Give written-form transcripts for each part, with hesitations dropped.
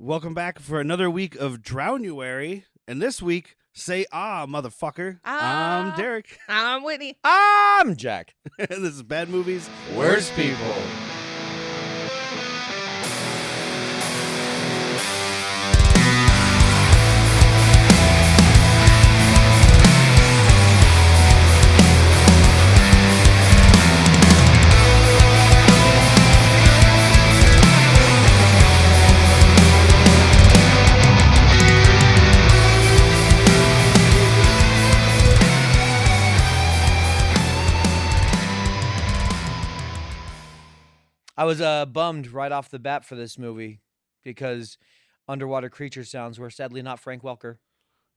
Welcome back for another week of Drownuary. And this week, say motherfucker. I'm Derek. I'm Whitney. I'm Jack. And this is Bad Movies. Worst People. I was bummed right off the bat for this movie because underwater creature sounds were sadly not Frank Welker.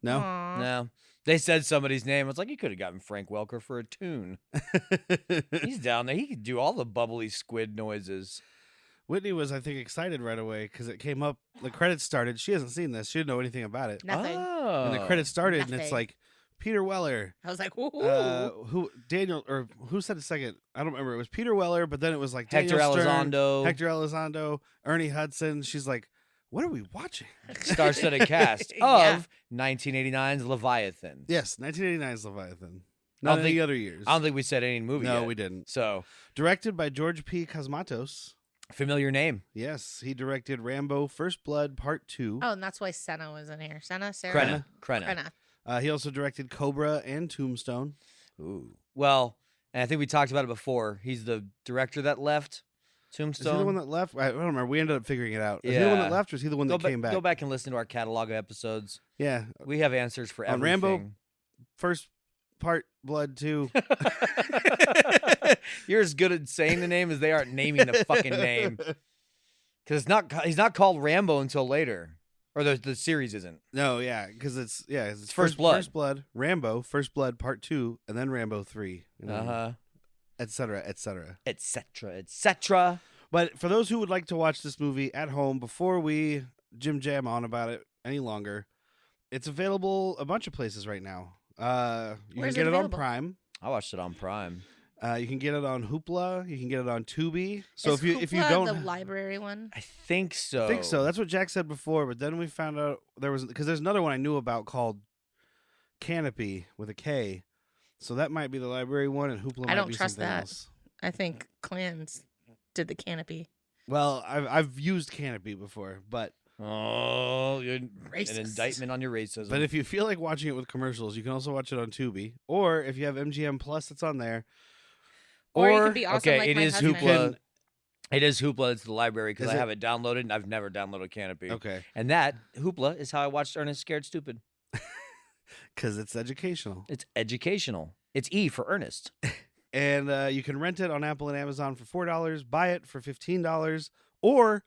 No? Aww. No. They said somebody's name. It's like, you could have gotten Frank Welker for a tune. He's down there. He could do all the bubbly squid noises. Whitney was, I think, excited right away because it came up. The credits started. She hasn't seen this. She didn't know anything about it. Nothing. Oh. And the credits started, and it's Nothing. like, Peter Weller. I was like, woo. Who said it second? I don't remember. It was Peter Weller, but then it was like Hector Daniel Stern, Elizondo. Hector Elizondo, Ernie Hudson. She's like, what are we watching? Star-studded cast Yeah. of 1989's Leviathan. Yes, 1989's Leviathan. I Not don't any think- other years. I don't think we said any movie No, yet. we didn't. So, Directed by George P Cosmatos. familiar name. Yes, he directed Rambo: First Blood Part 2. Oh, and that's why Senna was in here. Senna, Sarah. Krenna. Krenna. He also directed Cobra and Tombstone. Ooh. Well, and I think we talked about it before. He's the director that left Is he the Tombstone. one that left? I don't remember. We ended up figuring it out. Is he the one that Yeah. left, or is he the one that came back? Go back and listen to our catalog of episodes. Yeah, We have answers for On everything. Rambo? First Part Blood 2. You're as good at saying the name as they are at naming the fucking name. Because he's not called Rambo until later, or the series isn't. No, yeah, because it's First Blood. First Blood, Rambo, First Blood Part 2, and then Rambo 3, et cetera, et cetera. Etc. Etc. But for those who would like to watch this movie at home before we jam on about it any longer, it's available a bunch of places right now. You Where's can it get it on available? Prime. I watched it on Prime. You can get it on Hoopla. You can get it on Tubi. So Is if you Hoopla don't the library one. I think so. I think so, that's what Jack said before. But then we found out because there's another one I knew about called Canopy with a K. So that might be the library one, and Hoopla might don't be trust something that. else. I think Clans did the Canopy. Well, I've used Canopy before, but Oh, you're an Racist. indictment on your racism. But if you feel like watching it with commercials, you can also watch it on Tubi. Or if you have MGM Plus, it's on there. Or you could be awesome okay, like it my is husband. Hoopla. It is Hoopla. It's the library because Is I it? have it downloaded and I've never downloaded Canopy. Okay. And that Hoopla is how I watched Ernest Scared Stupid. Because it's educational. It's educational. It's E for Ernest. And you can rent it on Apple and Amazon for $4, buy it for $15, or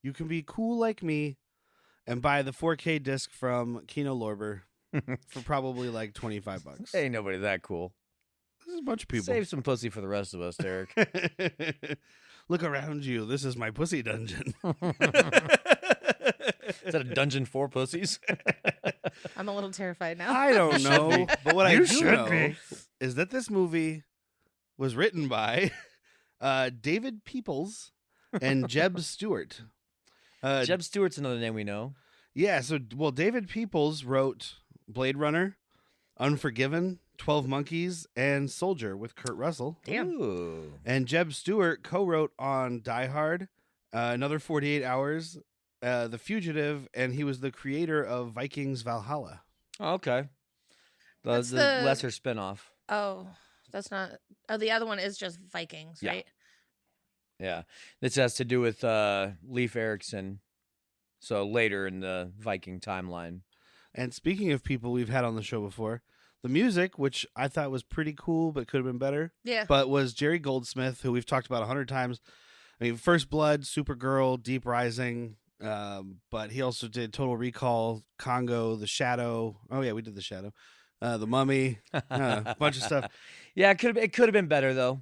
you can be cool like me and buy the 4K disc from Kino Lorber for probably like $25. Ain't nobody that cool. This is a bunch of people. Save some pussy for the rest of us, Derek. Look around you. This is my pussy dungeon. Is that a dungeon for pussies? I'm a little terrified now. I don't know. But what I You do should know be. is that this movie was written by David Peoples and Jeb Stewart. Jeb Stewart's another name we know. Yeah, so, David Peoples wrote Blade Runner, Unforgiven, 12 Monkeys, and Soldier with Kurt Russell. Damn. Ooh. And Jeb Stewart co-wrote on Die Hard, Another 48 Hours, The Fugitive, and he was the creator of Vikings Valhalla. Oh, okay. The That's the- lesser spinoff. Oh, that's not. Oh, the other one is just Vikings, Yeah. right? Yeah. This has to do with Leif Erikson. So later in the Viking timeline. And speaking of people we've had on the show before, the music, which I thought was pretty cool but could have been better, Yeah. but was Jerry Goldsmith, who we've talked about 100 times. I mean, First Blood, Supergirl, Deep Rising, but he also did Total Recall, Congo, The Shadow. Oh, yeah, we did The Shadow. The Mummy, a bunch of stuff. Yeah, it could have been better though.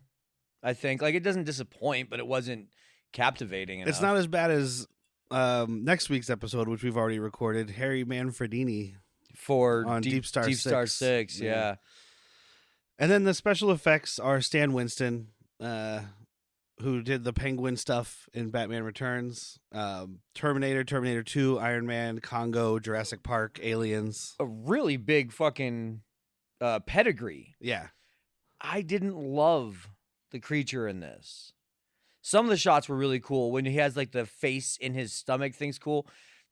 I think like it doesn't disappoint, but it wasn't captivating enough. It's not as bad as next week's episode, which we've already recorded, Harry Manfredini for on Deep Star Deep Star 6. 6, yeah. And then the special effects are Stan Winston. who did the Penguin stuff in Batman Returns, Terminator, Terminator 2, Iron Man, Congo, Jurassic Park, Aliens. A really big fucking pedigree. Yeah. I didn't love the creature in this. Some of the shots were really cool. When he has like the face in his stomach, thing's cool.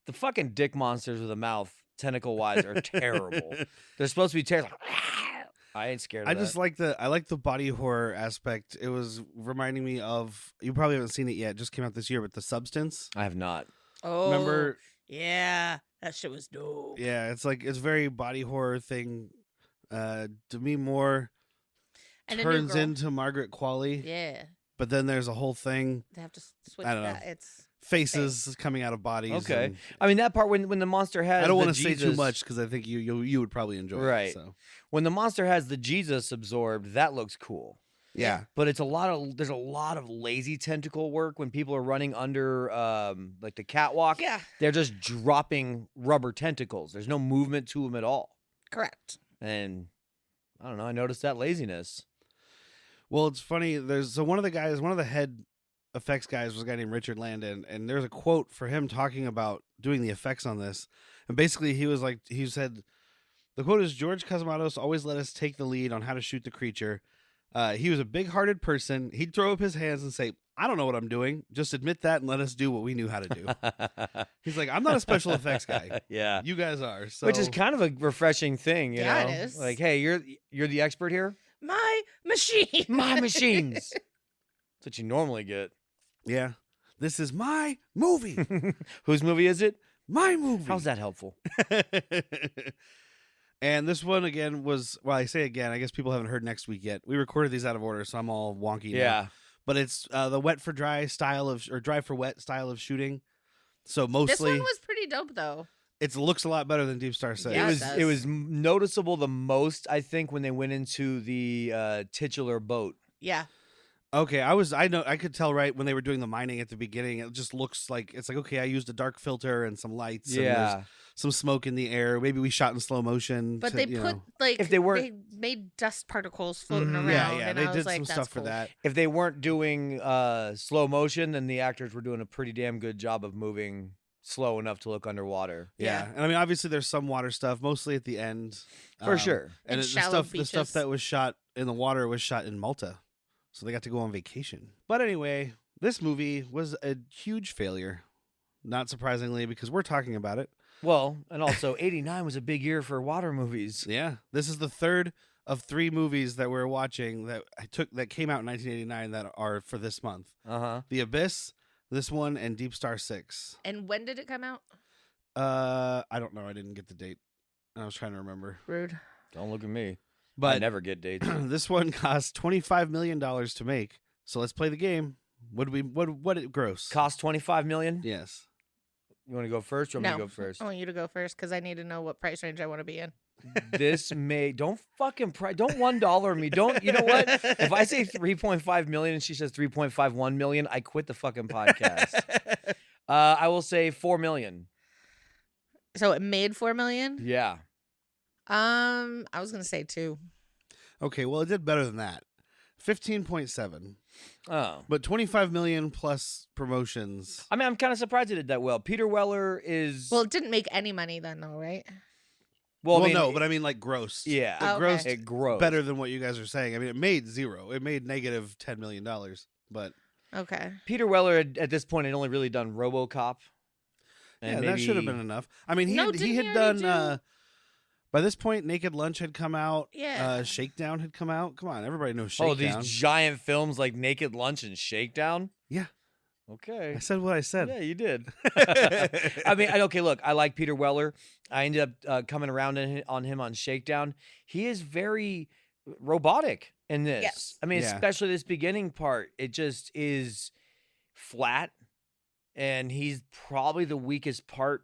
The fucking dick monsters with a mouth, tentacle wise, are terrible. They're supposed to be terrible. I ain't scared of I that. just like the body horror aspect. It was reminding me of, you probably haven't seen it yet, it just came out this year, but The Substance. I have not. Oh, Remember? Yeah, that shit was dope. Yeah, it's very body horror thing. Demi Moore And turns a new girl. into Margaret Qualley, Yeah, but then there's a whole thing, they have to switch I don't that. know. It's faces coming out of bodies. Okay. and- I mean, that part when the monster has I don't want to say too much because I think you would probably enjoy Right. it. So When the monster has the Jesus absorbed, that looks cool. yeah. But there's a lot of lazy tentacle work when people are running under like the catwalk. yeah, They're just dropping rubber tentacles. There's no movement to them at all. correct. And I don't know, I noticed that laziness. Well, it's funny. There's one of the head effects guys was a guy named Richard Landon, and there's a quote for him talking about doing the effects on this. And basically, he said, the quote is, George Cosmatos always let us take the lead on how to shoot the creature. He was a big-hearted person. He'd throw up his hands and say, I don't know what I'm doing. Just admit that and let us do what we knew how to do. He's like, I'm not a special effects guy. Yeah. You guys are. So. Which is kind of a refreshing thing, you Yeah, know? it is. Like, hey, you're the expert here? My machine. My machines. That's what you normally get. Yeah. This is my movie. Whose movie is it? My movie. How's that helpful? And this one again was, well, I say again, I guess people haven't heard next week yet. We recorded these out of order, so I'm all wonky now. Yeah. But it's the wet for dry style of, or dry for wet style of shooting. So This mostly one was pretty dope, though. it looks a lot better than Deep Star 6. Yeah, it was noticeable the most, I think, when they went into the titular boat. Yeah, Okay, I could tell right when they were doing the mining at the beginning. It just looks like, it's like, okay, I used a dark filter and some lights. And there's Yeah. some smoke in the air. Maybe we shot in slow motion. but to, they you put know. like If they weren't- made dust particles floating Mhm. around. Yeah, and they I was did like, some that's stuff for cool. that. If they weren't doing slow motion, then the actors were doing a pretty damn good job of moving slow enough to look underwater. Yeah. And I mean, obviously there's some water stuff, mostly at the end. For sure. And In the shallow stuff beaches. that was shot in the water was shot in Malta. So they got to go on vacation. But anyway, this movie was a huge failure. Not surprisingly, because we're talking about it. Well, and also 89 was a big year for water movies. Yeah. This is the third of 3 movies that we're watching that came out in 1989 that are for this month. Uh-huh. The Abyss, this one, and Deep Star 6. And when did it come out? I don't know. I didn't get the date. I was trying to remember. Rude. Don't look at me. I But never get dates. this one cost $25 million to make. So let's play the game. What did it gross? Cost $25 million? Yes. You want to go first or want me No, to go first? I want you to go first because I need to know what price range I want to be in. This may don't $1 me. Don't, you know what? If I say 3.5 million and she says 3.51 million, I quit the fucking podcast. I will say 4 million. So it made 4 million. Yeah. I was gonna say 2. Okay, well, it did better than that. 15.7. Oh. But 25 million plus promotions. I mean, I'm kind of surprised it did that well. Peter Weller is Well, it didn't make any money then, though, right? Well, I mean, no, but I mean like gross. yeah, It Oh, okay. grossed it grows better than what you guys are saying. I mean, it made 0. It made negative $10 million. But Okay. Peter Weller at this point had only really done RoboCop. yeah, And that should have maybe- been enough. I mean, he No, had, didn't he he had already done do- by this point Naked Lunch had come out. Yeah. Shakedown had come out. Come on, everybody knows Shakedown. Oh, these giant films like Naked Lunch and Shakedown? Yeah. Okay. I said what I said. Yeah, you did. I mean, okay, look, I like Peter Weller. I ended up coming around on him on Shakedown. He is very robotic in this. Yes. I mean, Yeah. especially this beginning part. It just is flat, and he's probably the weakest part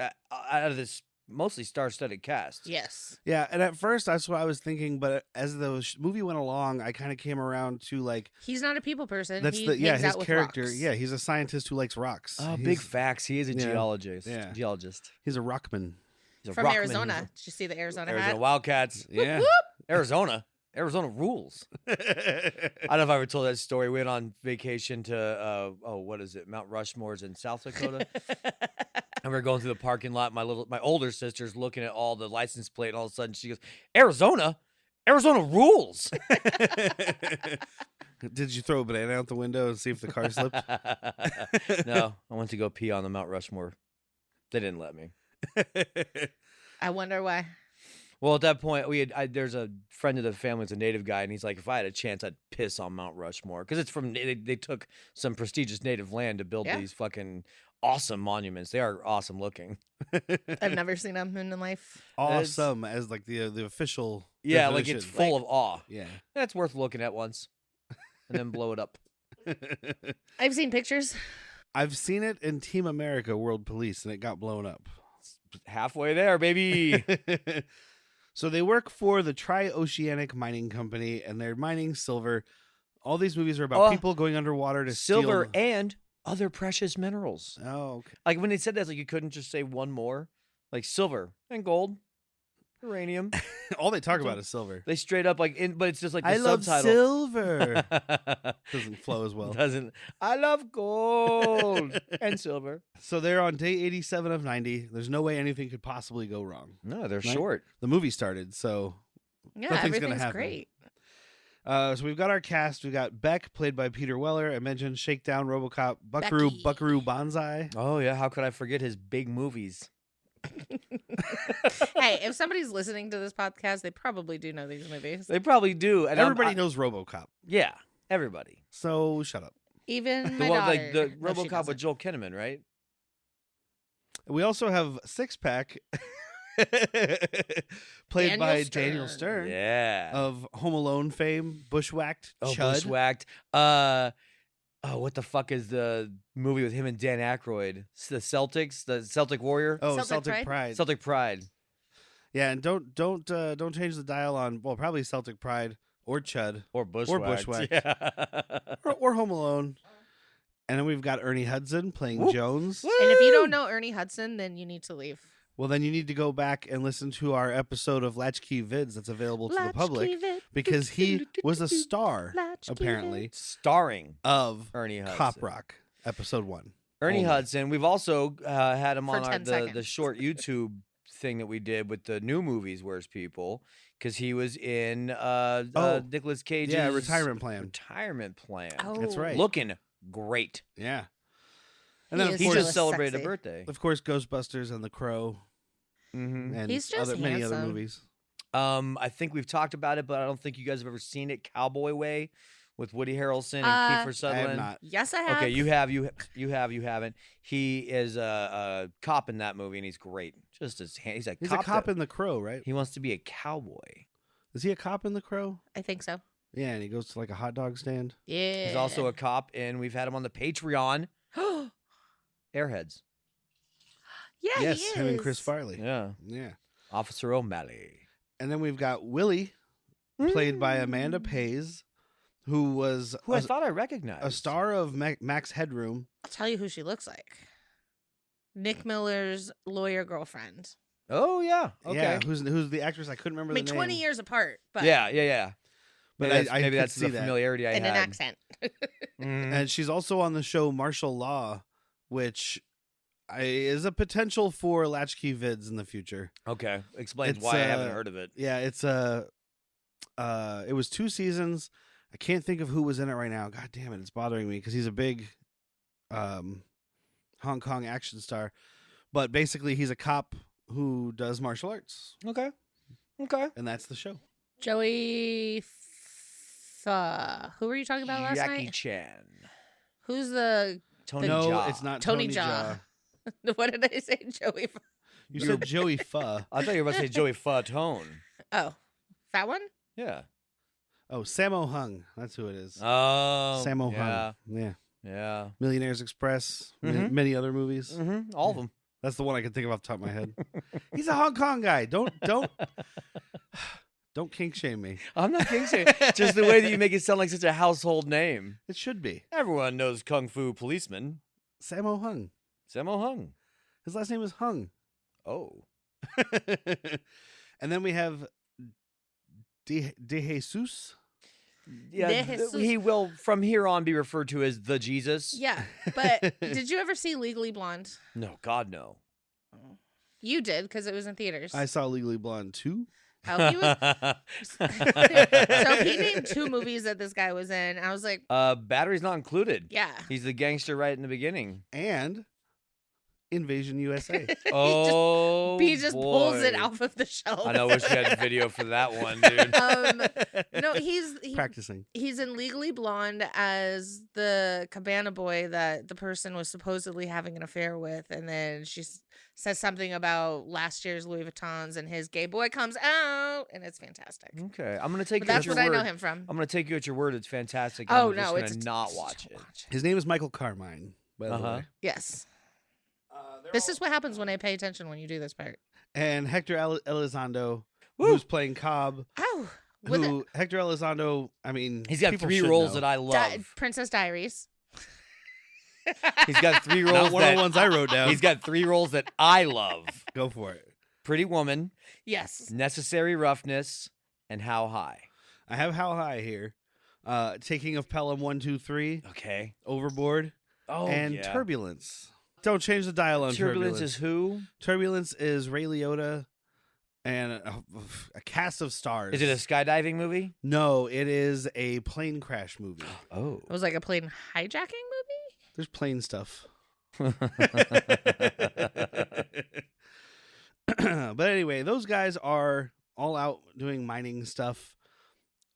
out of this mostly star-studded cast. Yes. Yeah, and at first that's what I was thinking, but as the movie went along, I kind of came around to like He's not a people person. that's he his hangs out with character. rocks. Yeah, he's a scientist who likes rocks. Oh, He's- big facts. He is a yeah. geologist. Yeah. Geologist. He's a rockman. He's a From rockman. Arizona. Did you see the Arizona Arizona hat? Wildcats. Yeah. Arizona. Arizona rules. I don't know if I ever told that story. We went on vacation to what is it? Mount Rushmore's in South Dakota. And we were going through the parking lot. My older sister's looking at all the license plate, and all of a sudden she goes, Arizona rules. Did you throw a banana out the window and see if the car slipped? No, I went to go pee on the Mount Rushmore. They didn't let me. I wonder why. Well, at that point, there's a friend of the family, it's a native guy, and he's like, if I had a chance, I'd piss on Mount Rushmore. Because it's from, they took some prestigious native land to build these fucking awesome monuments. They are awesome looking. I've never seen them in my life. Awesome as like the official Yeah, definition. like it's full of awe. Yeah. That's worth looking at once. And then blow it up. I've seen pictures. I've seen it in Team America World Police, and it got blown up. Halfway there, baby. So they work for the Tri-Oceanic Mining Company, and they're mining silver. All these movies are about people going underwater to silver steal... and other precious minerals. Oh, okay. Like when they said that, like you couldn't just say one more. Like silver and gold, uranium. All they talk about is silver. They straight up but it's just like the I love subtitle. silver. Doesn't flow as well. Doesn't. I love gold and silver. So they're on day 87 of 90. There's no way anything could possibly go wrong. No, they're Right? short. The movie started, so Yeah, nothing's gonna everything's happen. great. So we've got our cast. We've got Beck, played by Peter Weller. I mentioned Shakedown, RoboCop, Becky. Buckaroo Banzai. Oh yeah, how could I forget his big movies? Hey, if somebody's listening to this podcast, they probably do know these movies. They probably do. And Everybody knows RoboCop, Yeah, everybody. so shut up. Even The my one daughter. like the No, she RoboCop doesn't. with Joel Kinnaman, right? We also have Six Pack, played by Daniel Stern Yeah. of Home Alone fame, Bushwhacked, Oh, Chud. Bushwhacked. What the fuck is the movie with him and Dan Aykroyd? It's the Celtics, the Celtic Warrior. Oh, Celtic Celtic Pride? Pride. Celtic Pride. Yeah, and don't change the dial on probably Celtic Pride or Chud Or Bushwhacked. Bushwhacked. Yeah. or Home Alone. And then we've got Ernie Hudson playing Woo. Jones. And if you don't know Ernie Hudson, then you need to leave. Well, then you need to go back and listen to our episode of Latchkey Vids that's available to the public, because he was a star, apparently, Starring of Ernie Hudson. Cop Rock, episode 1. Ernie Only. Hudson. We've also had him For on 10 the seconds. short YouTube thing that we did with the new movies, Where's People, because he was in Nicolas Cage's Yeah, Retirement Plan. Retirement Plan. Oh, That's right. Looking great. Yeah. And then, He of He is course, just celebrated sexy. a birthday. Ghostbusters and The Crow Mm-hmm. and He's just many other handsome. movies. I think we've talked about it, but I don't think you guys have ever seen it. Cowboy Way with Woody Harrelson and Kiefer I have Sutherland. not. Yes, I have. Okay, you have, you haven't. He is a cop in that movie, and he's great. Just as he's a He's cop. a cop that- in The Crow, right? He wants to be a cowboy. Is he a cop in The Crow? I think so. Yeah, and he goes to like a hot dog stand. Yeah. He's also a cop, and we've had him on the Patreon. Airheads. Yeah, yes, he is. him and Chris Farley. Yeah, Yeah. Officer O'Malley. And then we've got Willie, played by Amanda Pays, who was Who I thought I recognized. a star of Max Headroom. I'll tell you who she looks like. Nick Miller's lawyer girlfriend. Oh yeah. Okay. Yeah, who's the actress? I couldn't remember I mean, the name. 20 years apart, but Yeah. But Maybe I could that's see the that. familiarity I in had. an accent. Mhm. And she's also on the show Martial Law, which is a potential for Latchkey Vids in the future. Okay, explains It's, why I haven't heard of it. Yeah, it's it was 2 seasons. I can't think of who was in it right now. God damn it, it's bothering me because he's a big Hong Kong action star. But basically he's a cop who does martial arts, Okay. and that's the show. Joey who were you talking about last Jackie night? Chan. Who's the Tony no, Jaa. it's not Tony Tony Jaa. What did I say? Joey You said Joey Pho. I thought you were about to say Joey Fatone. Oh, fat one? Yeah. Oh, Sammo Hung. That's who it is. Oh. Sammo yeah. Hung. Yeah. Yeah. Millionaires Express. Mhm. Many other movies. Mm-hmm. All of them. That's the one I can think of off the top of my head. He's a Hong Kong guy. Don't kink shame me. I'm not kidding. Just the way that you make it sound like such a household name. It should be. Everyone knows Kung Fu Policeman. Sammo Hung. Sammo Hung. His last name is Hung. Oh. And then we have De Jesus. Yeah, De Jesus. he will from here on be referred to as the Jesus. Yeah, but did you ever see Legally Blonde? No, God no. You did because it was in theaters. I saw Legally Blonde 2. Oh, he was. So he named 2 movies that this guy was in. I was like, Battery's not included. yeah. He's the gangster right in the beginning. And Invasion USA. Oh, He just pulls it boy. off of the shelf. I know. Wish we had video for that one, dude. No, he's Practicing. He's in Legally Blonde as the cabana boy that the person was supposedly having an affair with, and then she says something about last year's Louis Vuittons, and his gay boy comes out, and it's fantastic. Okay, I'm gonna take But you that's at your what I word. know him from. I'm gonna take you at your word. It's fantastic. and Oh I'm just no, gonna it's not just watch it. His name is Michael Carmine, by the way. Yes, this is what happens when I pay attention when you do this part. And Hector Elizondo, Woo! who's playing Cobb. Oh, with Who Hector Elizondo? I mean, He's got people 3 should roles know. that I love. Princess Diaries. He's got 3 roles. Not one of that, the ones I wrote down. He's got 3 roles that I love: Go for it. Pretty Woman, Yes. Necessary Roughness, and How High. I have How High here. Taking of Pelham 1, 2, 3. Okay. Overboard. Oh, and yeah. Turbulence. Don't change the dial on Turbulence is who? Turbulence is Ray Liotta and a cast of stars. Is it a skydiving movie? No, it is a plane crash movie. Oh. It was like a plane hijacking There's plane stuff. But anyway, those guys are all out doing mining stuff.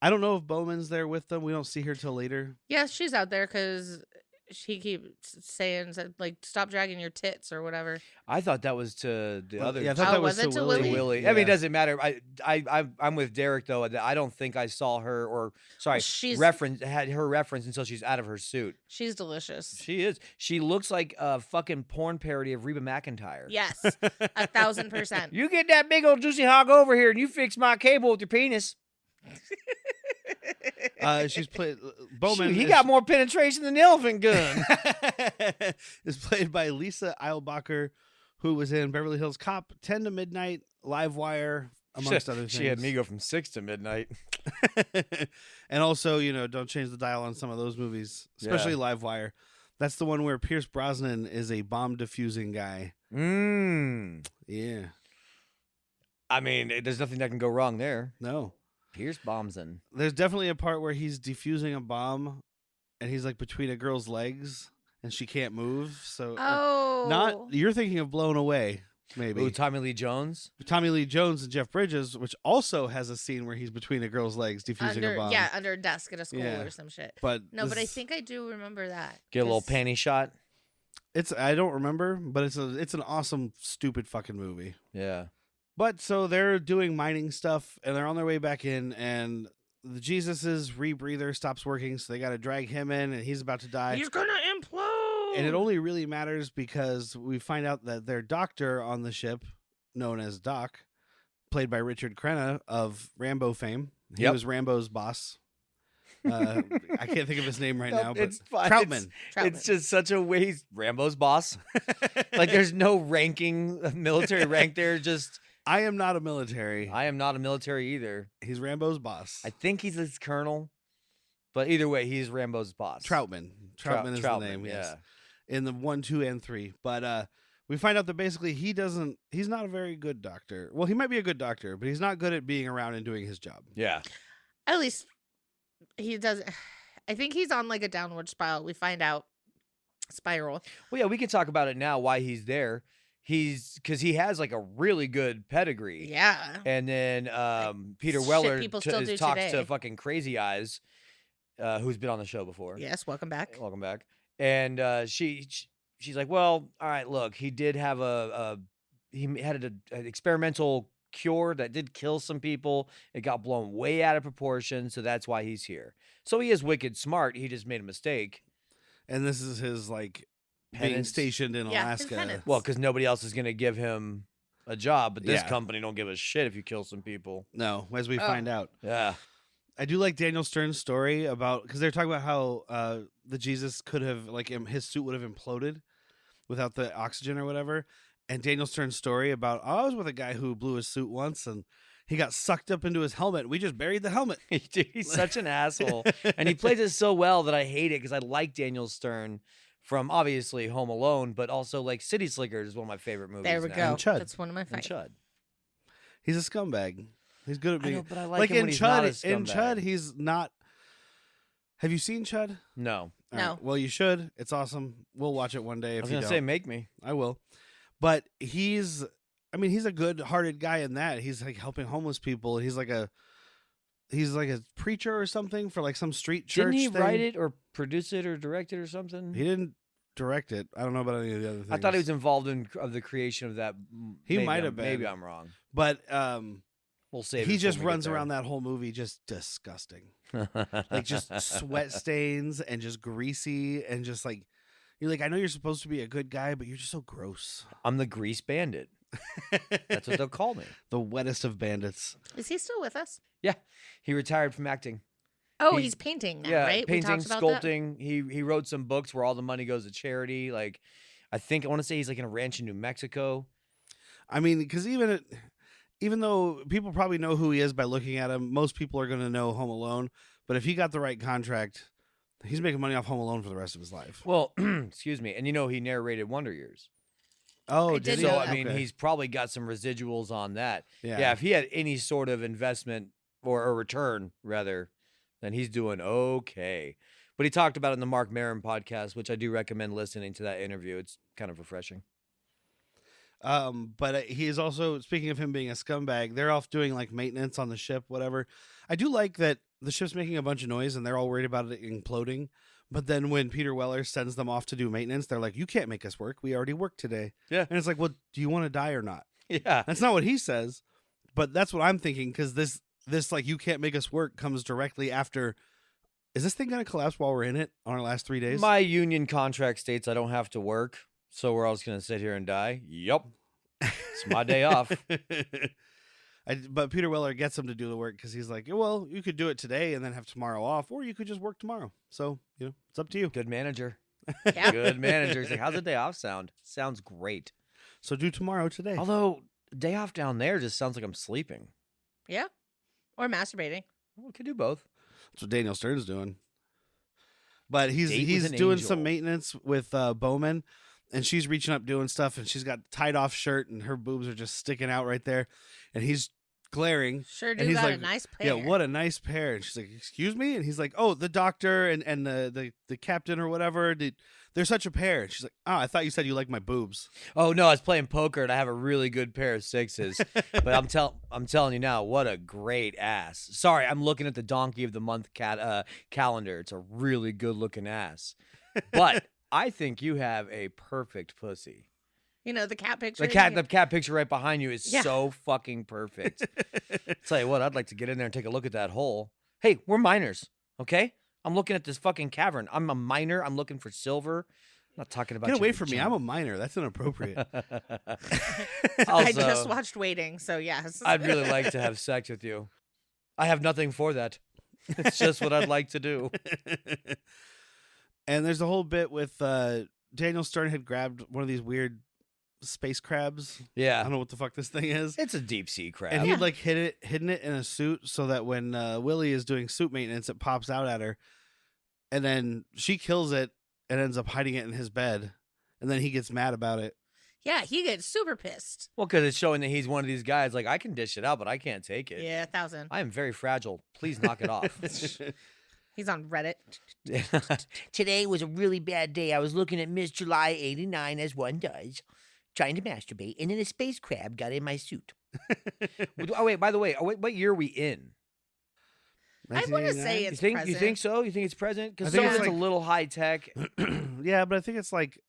I don't know if Bowman's there with them. We don't see her till later. Yeah, she's out there because she keeps saying like, "Stop dragging your tits" or whatever. I thought that was to the Well, other. yeah, I thought Oh, that was was it to to Willie. Willie? Willie. I mean, it doesn't matter. I'm with Derek though. I don't think I saw her or sorry, She's- had her reference until she's out of her suit. She's delicious. She is. She looks like a fucking porn parody of Reba McEntire. Yes, 1,000%. You get that big old juicy hog over here and you fix my cable with your penis. She's played Bowman. Shoot, he is- got more penetration than the elephant gun. is played by Lisa Eilbacher, who was in Beverly Hills Cop, 10 to Midnight, Live Wire, amongst other things. She had me go from 6 to midnight. And also, don't change the dial on some of those movies, especially Yeah. Live Wire. That's the one where Pierce Brosnan is a bomb defusing guy. Yeah. I mean, there's nothing that can go wrong there. No. Pierce Bombson. There's definitely a part where he's defusing a bomb and he's like between a girl's legs and she can't move. So Oh, you're thinking of Blown Away, maybe. Ooh, Tommy Lee Jones. Tommy Lee Jones and Jeff Bridges, which also has a scene where he's between a girl's legs defusing a bomb. under a desk at a school Yeah. or some shit. But No, but I this- think I do remember that. Get a little 'cause- panty shot. I don't remember, but it's an awesome stupid fucking movie. Yeah. But so they're doing mining stuff and they're on their way back in, and the Jesus's rebreather stops working, so they got to drag him in, and he's about to die. He's gonna implode. And it only really matters because we find out that their doctor on the ship, known as Doc, played by Richard Crenna of Rambo fame. He Yep. was Rambo's boss. I can't think of his name right Nope, now, but it's fine. Troutman. It's just such a waste. Rambo's boss. Like there's no ranking, military rank there. Just I am not a military. I am not a military either. He's Rambo's boss. I think he's his colonel, but either way, he's Rambo's boss. Troutman. Troutman is the name. Yes. In the 1, 2, and 3. But we find out that basically he's not a very good doctor. Well, he might be a good doctor, but he's not good at being around and doing his job. Yeah. At least he doesn't. I think he's on like a downward spiral. We find out spiral. Well, yeah, we can talk about it now. Why he's there? Because he has like a really good pedigree. Yeah. And then Peter Shit Weller people still do talks today. to fucking Crazy Eyes, who's been on the show before. Yes. Welcome back. Welcome back. And she's like, well, all right, look, he did have he had an experimental cure that did kill some people. It got blown way out of proportion, so that's why he's here. So he is wicked smart. He just made a mistake. And this is his being Penance. stationed in Yeah, his Alaska. penance. Well, because nobody else is going to give him a job, but this Yeah. company don't give a shit if you kill some people. No, as we Oh. find out. Yeah. I do like Daniel Stern's story about, because they're talking about how the Jesus could have, his suit would have imploded without the oxygen or whatever. And Daniel Stern's story about, I was with a guy who blew his suit once, and he got sucked up into his helmet. We just buried the helmet. Dude, he's such an asshole. And he plays it so well that I hate it because I like Daniel Stern from obviously Home Alone, but also like City Slickers is one of my favorite movies. There we now. go. And Chud. That's one of my And favorites. Chud. He's a scumbag. He's good at I being. know, but I like him when he's not a scumbag. He's not. Have you seen Chud? No. All No. right, well, you should. It's awesome. We'll watch it one day I if was you going to don't. say, make me. I will. But he's a good-hearted guy in that. He's like helping homeless people. He's like a preacher or something for like some street church. Didn't he thing. write it or produce it or direct it or something? He didn't direct it. I don't know about any of the other things. I thought he was involved in the creation of that. He Maybe might I'm- have been. Maybe I'm wrong. But We'll save it. he for just when we get runs there. around that whole movie just disgusting. Like just sweat stains and just greasy and just like you're like, I know you're supposed to be a good guy, but you're just so gross. I'm the grease bandit. That's what they'll call me. The wettest of bandits. Is he still with us? Yeah, he retired from acting. Oh, He- he's painting now, Yeah, right? painting, we talked about that. sculpting. He wrote some books where all the money goes to charity. Like, I want to say he's like in a ranch in New Mexico. I mean, because even though people probably know who he is by looking at him, most people are going to know Home Alone. But if he got the right contract, he's making money off Home Alone for the rest of his life. Well, excuse me, and he narrated Wonder Years. Oh, I did did he? know So that. I mean, Okay. he's probably got some residuals on that. yeah. Yeah, if he had any sort of investment or a return rather, then he's doing okay. But he talked about it in the Mark Maron podcast, which I do recommend listening to that interview. It's kind of refreshing. But he is also, speaking of him being a scumbag, they're off doing like maintenance on the ship, whatever. I do like that the ship's making a bunch of noise and they're all worried about it imploding. But then when Peter Weller sends them off to do maintenance, they're like, you can't make us work. We already worked today. Yeah. And it's like, well, do you want to die or not? Yeah. That's not what he says, but that's what I'm thinking. Cause this like, you can't make us work comes directly after. Is this thing going to collapse while we're in it on our last 3 days? My union contract states I don't have to work, so we're all just going to sit here and die. Yup. It's my day off. But Peter Weller gets him to do the work because he's like, well, you could do it today and then have tomorrow off, or you could just work tomorrow. So, it's up to you. Good manager. Yeah. Good manager. He's like, how's the day off sound? Sounds great. So do tomorrow today. Although, day off down there just sounds like I'm sleeping. Yeah. Or masturbating. Well, we could do both. That's what Daniel Stern's doing. But he's Date with he's an doing angel. some maintenance with Bowman, and she's reaching up doing stuff, and she's got tied off shirt, and her boobs are just sticking out right there, and he's glaring. Sure do And he's got like, a nice pair. Yeah, what a nice pair. And she's like, excuse me? And he's like, oh, the doctor and the captain or whatever, they're such a pair. And she's like, oh, I thought you said you like my boobs. Oh no, I was playing poker and I have a really good pair of sixes. But I'm telling you now, what a great ass. Sorry, I'm looking at the Donkey of the Month calendar. It's a really good looking ass. But I think you have a perfect pussy. You know, the cat picture. The cat picture right behind you is Yeah. so fucking perfect. Tell you what, I'd like to get in there and take a look at that hole. Hey, we're miners, okay? I'm looking at this fucking cavern. I'm a miner. I'm looking for silver. I'm not talking about Get your away from me. I'm vagina. a minor. That's inappropriate. I Also, just watched Waiting, so yes. I'd really like to have sex with you. I have nothing for that. It's just what I'd like to do. And there's a whole bit with Daniel Stern had grabbed one of these weird space crabs. I Yeah. don't know what the fuck this thing is. It's a deep sea crab. And he'd like hidden it in a suit so that when Willie is doing suit maintenance, it pops out at her. And then she kills it and ends up hiding it in his bed. And then he gets mad about it. Yeah, he gets super pissed. Well, because it's showing that he's one of these guys, like, I can dish it out, but I can't take it. Yeah, 1,000. I am very fragile. Please knock it off. He's on Reddit. Today was a really bad day. I was looking at Miss July 89 as one does, trying to masturbate, and then a space crab got in my suit. Oh, wait, by the way, what year are we in? I want to 1989? say You it's think present. so? You think it's present? I Because think some it's of it's like- a little high tech. Yeah, but I think it's like,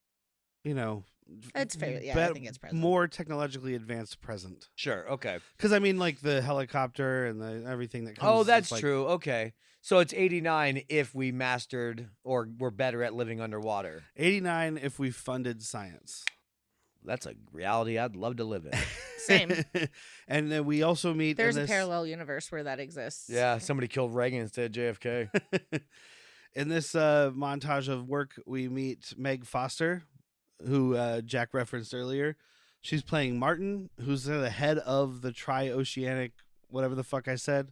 It's fair. Yeah, I think it's present. more technologically advanced present. Sure, okay. Because I mean, like the helicopter and the everything that comes. Oh, it's that's like- true. Okay. So it's 89 if we mastered or we're better at living underwater. 89 if we funded science. That's a reality I'd love to live in. Same. And then we also meet. There's in a this, parallel universe where that exists. Yeah, somebody killed Reagan instead of JFK. In this montage of work, we meet Meg Foster, who Jack referenced earlier. She's playing Martin, who's the head of the Tri-Oceanic whatever the fuck I said.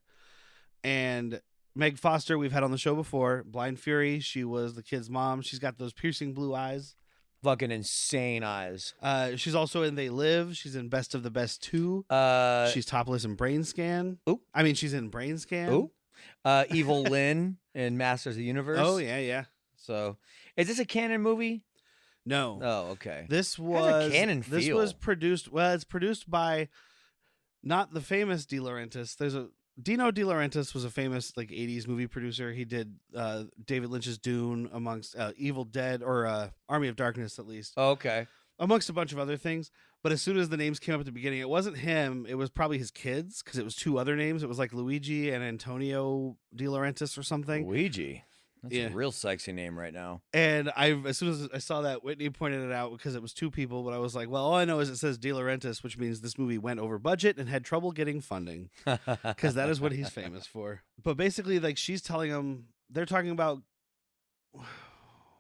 And Meg Foster, we've had on the show before. Blind Fury, she was the kid's mom. She's got those piercing blue eyes. Fucking insane eyes. She's also in They Live. She's in Best of the Best 2. She's topless in Brain Scan. Ooh. I mean, she's in Brain Scan. Ooh. Evil Lynn in Masters of the Universe. Oh, yeah. So, is this a canon movie? No. Oh, okay. This How's a was canon This feel? was produced. Well, it's produced by not the famous De Laurentiis. Dino De Laurentiis was a famous like 80s movie producer. He did David Lynch's Dune, amongst Evil Dead, or Army of Darkness at least, Oh, okay. amongst a bunch of other things. But as soon as the names came up at the beginning, it wasn't him. It was probably his kids, because it was two other names. It was like Luigi and Antonio De Laurentiis or something. Luigi. That's Yeah. a real sexy name right now. And as soon as I saw that, Whitney pointed it out because it was two people. But I was like, well, all I know is it says De Laurentiis, which means this movie went over budget and had trouble getting funding, because that is what he's famous for. But basically, like, she's telling him, they're talking about,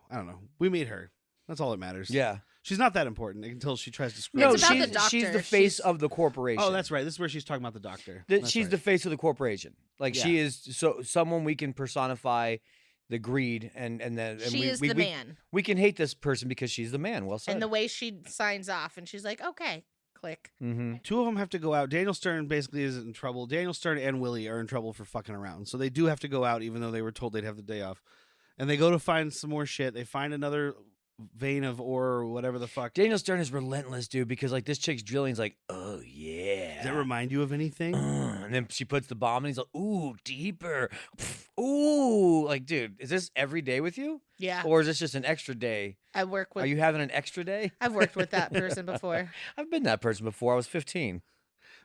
I don't know. We meet her. That's all that matters. Yeah. She's not that important until she tries to screw No, It's it. about the she's doctor. the face She's- of the corporation. Oh, that's right. This is where she's talking about the doctor. That's She's right. the face of the corporation. Like, Yeah. she is someone we can personify the greed and She is the man. We can hate this person because she's the man. Well said. And the way she signs off, and she's like, okay, click. Mm-hmm. Two of them have to go out. Daniel Stern basically is in trouble. Daniel Stern and Willie are in trouble for fucking around. So they do have to go out, even though they were told they'd have the day off. And they go to find some more shit. They find another vein of ore or whatever the fuck. Daniel Stern is relentless, dude, because like this chick's drilling's like, oh yeah. Does that remind you of anything? And then she puts the bomb and he's like, ooh, deeper. Ooh. Like, dude, is this every day with you? Yeah, Or is this just an extra day? I work with. Are you having an extra day? I've worked with that person before. I've been that person before. I was 15.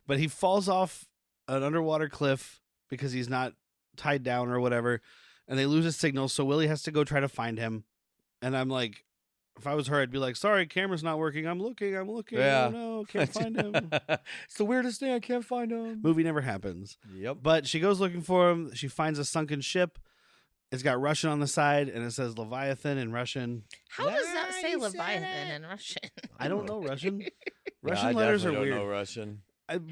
But he falls off an underwater cliff because he's not tied down or whatever. And they lose his signal. So Willie has to go try to find him. And I'm like, if I was her, I'd be like, sorry, camera's not working. I'm looking. Yeah. Oh, no, can't find him. It's the weirdest thing. I can't find him. Movie never happens. Yep. But she goes looking for him. She finds a sunken ship. It's got Russian on the side, and it says Leviathan in Russian. How does that Yeah, say you said Leviathan it. in Russian? I don't know Russian. Yeah, Russian I letters are definitely weird. don't know Russian.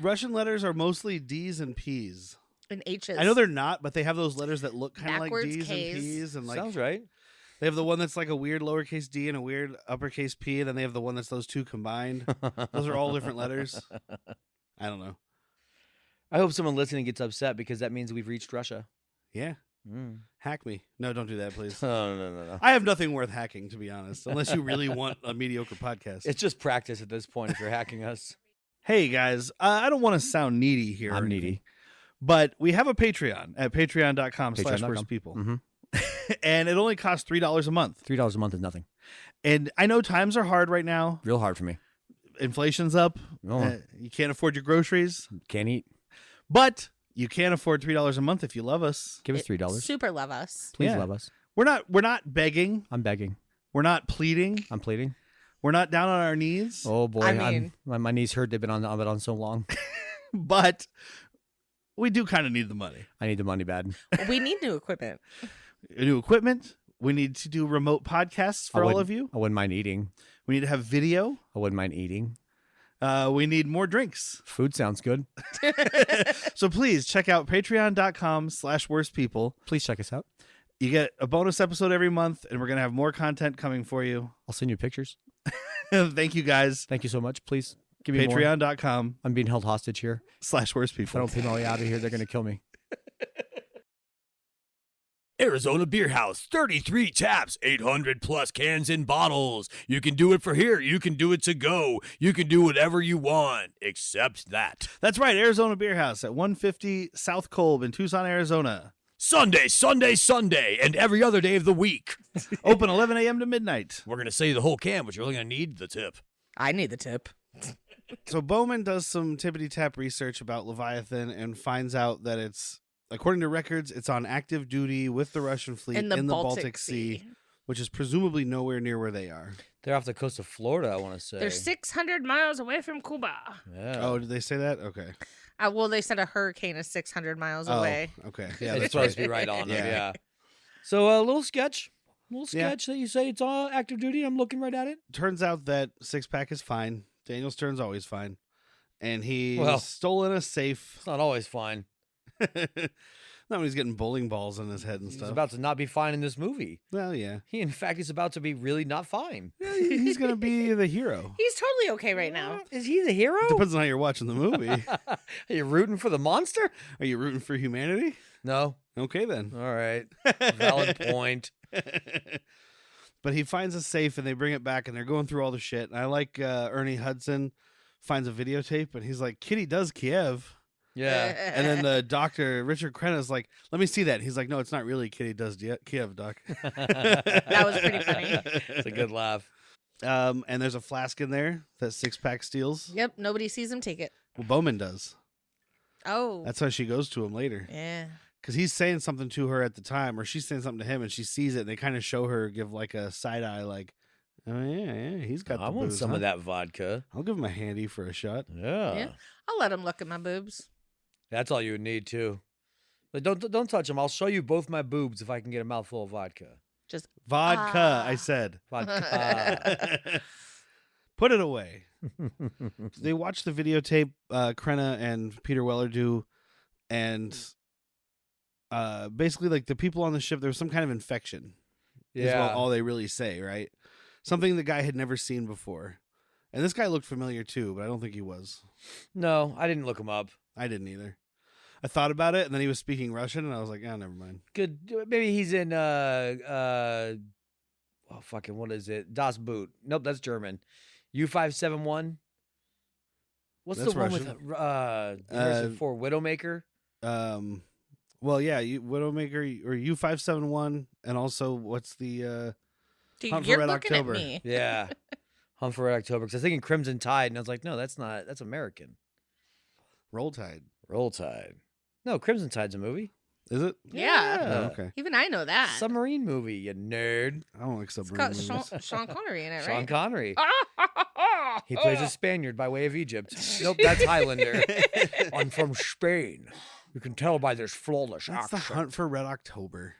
Russian letters are mostly D's and P's. In H's. I know they're not, but they have those letters that look kind of like Backwards D's Ks. and P's, and like Sounds right. they have the one that's like a weird lowercase D and a weird uppercase P, and then they have the one that's those two combined. Those are all different letters. I don't know. I hope someone listening gets upset because that means we've reached Russia. Yeah, hack me. No, don't do that, please. Oh, no. I have nothing worth hacking, to be honest, unless you really want a mediocre podcast. It's just practice at this point if you're hacking us. Hey guys, I don't want to sound needy here. I'm or needy. anything, but we have a Patreon at patreon.com/worstpeople. Mm-hmm. And it only costs $3 a month. $3 a month is nothing. And I know times are hard right now. Real hard for me. Inflation's up. Oh. You can't afford your groceries, Can't eat. but you can afford $3 a month if you love us. Give us $3. Super love us. Please Yeah. love us. We're not begging. I'm begging. We're not pleading. I'm pleading. We're not down on our knees. Oh boy, I mean- my knees hurt. They've been on so long. But we do kind of need the money. I need the money bad. We need new equipment. New equipment. We need to do remote podcasts for all of you. I wouldn't mind eating. We need to have video. I wouldn't mind eating. We need more drinks. Food sounds good. So please check out patreon.com/worstpeople. Please check us out. You get a bonus episode every month, and we're going to have more content coming for you. I'll send you pictures. Thank you guys. Thank you so much. Please give me more. Patreon.com/worstpeople. I'm being held hostage here. If I don't pay my way out of here, they're going to kill me. Arizona Beer House, 33 taps, 800 plus cans and bottles. You can do it for here. You can do it to go. You can do whatever you want, except that. That's right, Arizona Beer House at 150 South Kolb in Tucson, Arizona. Sunday, and every other day of the week. Open 11 a.m. to midnight. We're going to say the whole can, but you're really going to need the tip. I need the tip. So Bowman does some tippity tap research about Leviathan and finds out that it's, according to records, it's on active duty with the Russian fleet In the Baltic Sea, which is presumably nowhere near where they are. They're off the coast of Florida, I want to say. They're 600 miles away from Cuba. Yeah. Oh, did they say that? Okay. Well, they said a hurricane is 600 miles away. Oh, okay. Yeah, Yeah, it's supposed to be right on it. Yeah. Yeah. So a little sketch. Yeah. That you say it's all active duty. I'm looking right at it. Turns out that six pack is fine. Daniel Stern's always fine. and he's Well. stolen a safe. It's not always fine. Not when he's getting bowling balls in his head and He's stuff. about to not be fine in this movie. Well, yeah. He, in fact, is about to be really not fine. Yeah, he's going to be the hero. He's totally okay right now. Is he the hero? Depends on how you're watching the movie. Are you rooting for the monster? Are you rooting for humanity? No. Okay, then. All right. Valid point. But he finds a safe and they bring it back and they're going through all the shit. And I like Ernie Hudson finds a videotape and he's like, Kitty does Kiev. Yeah. And then the doctor, Richard Crenna, is like, let me see that. He's like, no, it's not really Kitty does Kiev, Doc. That was pretty funny. It's a good laugh. And there's a flask in there that Six-Pack steals. Yep, nobody sees him take it. Well, Bowman does. Oh. That's how she goes to him later. Yeah. Because he's saying something to her at the time, or she's saying something to him, and she sees it, and they kind of show her, give like a side eye, like, oh, yeah, he's got I the want booze, some huh? of that vodka. I'll give him a handy for a shot. Yeah. Yeah. I'll let him look at my boobs. That's all you would need, too. But don't touch them. I'll show you both my boobs if I can get a mouthful of vodka. Just Vodka, I said. Vodka. Put it away. They watch the videotape Crenna and Peter Weller do, and basically, like, the people on the ship, there was some kind of infection. Is all they really say, right? Something the guy had never seen before. And this guy looked familiar, too, but I don't think he was. No, I didn't look him up. I didn't either. I thought about it, and then he was speaking Russian, and I was like, oh, never mind. Good. Maybe he's in, what is it? Das Boot. Nope, that's German. U571. What's That's the one Russian. with Harrison Ford, Widowmaker? Well, yeah, Widowmaker or U571, and also what's the Dude, Hunt for you're Red looking October. at me. Yeah. Hunt for Red October. Because I was thinking Crimson Tide, and I was like, no, that's not. That's American. Roll Tide? Roll Tide. No, Crimson Tide's a movie. Is it? Yeah. Oh, okay. Even I know that. Submarine movie, you nerd. I don't like It's submarine got movies. Sean Connery in it, Sean right? Connery. He plays a Spaniard by way of Egypt. Nope, that's Highlander. I'm from Spain. You can tell by this flawless That's the accent. Hunt for Red October.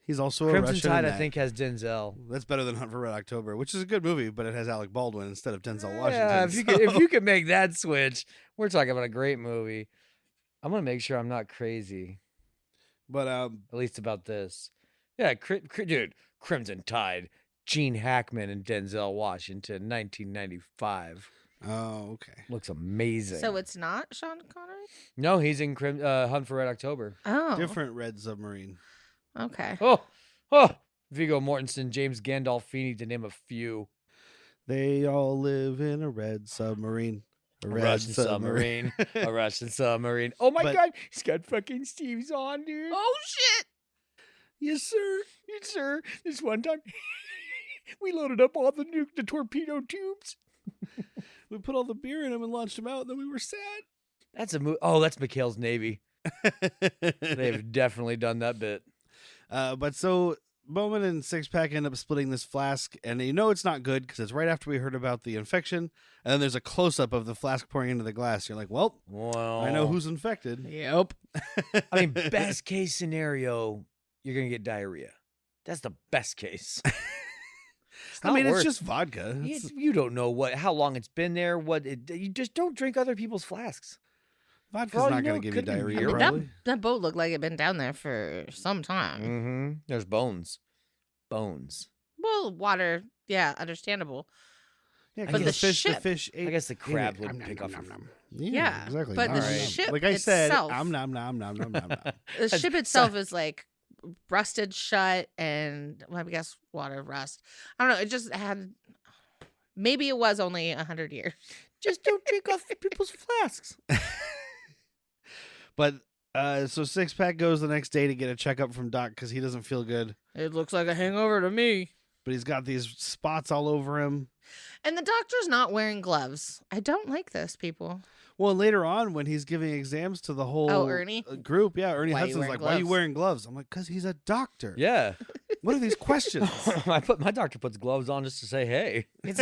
He's also a Crimson Russian. Tide, in I that. think, has Denzel. That's better than Hunt for Red October, which is a good movie, but it has Alec Baldwin instead of Denzel Washington. Yeah, if you could make that switch, we're talking about a great movie. I'm gonna make sure I'm not crazy, But at least about this. Yeah, dude, Crimson Tide, Gene Hackman and Denzel Washington, 1995. oh, okay. Looks amazing. So it's not Sean Connery? No, he's in Hunt for Red October. Oh. Different Red Submarine. Okay. Oh, Viggo Mortensen, James Gandolfini, to name a few. They all live in a red submarine. A Russian submarine. A Russian submarine. Oh my But- God, he's got fucking Steve's on, dude. Oh, shit. Yes, sir. Yes, sir. This one time, we loaded up all the torpedo tubes. We put all the beer in them and launched them out, and then we were sad. That's a movie. Oh, that's McHale's Navy. They've definitely done that bit. But so Bowman and Six-Pack end up splitting this flask, and you know it's not good because it's right after we heard about the infection, and then there's a close-up of the flask pouring into the glass. You're like, well, Well, I know who's infected. Yep. I mean, best case scenario, you're gonna get diarrhea. That's the best case. I mean, not it's worth- just vodka. You don't know how long it's been there. You just don't drink other people's flasks. Vodka's For all not you going know, to give could you be diarrhea, beer. probably. That boat looked like it'd been down there for some time. Mm-hmm. There's bones. Bones. Well, water, yeah, understandable. Yeah, But because the the ship- fish ate I guess the ate crab it. would Nom, pick nom, off nom, your nom. Yeah, exactly. but Nom, the nom, nom. ship like I said, itself- nom nom nom nom nom nom nom. The ship itself is like rusted shut and, well, I guess water rust. I don't know. It just had, maybe it was only 100 years. Just don't drink off people's flasks. But so Six-Pack goes the next day to get a checkup from Doc because he doesn't feel good. It looks like a hangover to me. But he's got these spots all over him. And the doctor's not wearing gloves. I don't like this, people. Well, later on when he's giving exams to the whole Ernie? Group, yeah, Ernie Why are you Hudson's wearing like, "Why are you gloves?" wearing gloves?" I'm like, "Cause he's a doctor." Yeah. What are these questions? My doctor puts gloves on just to say, hey. It's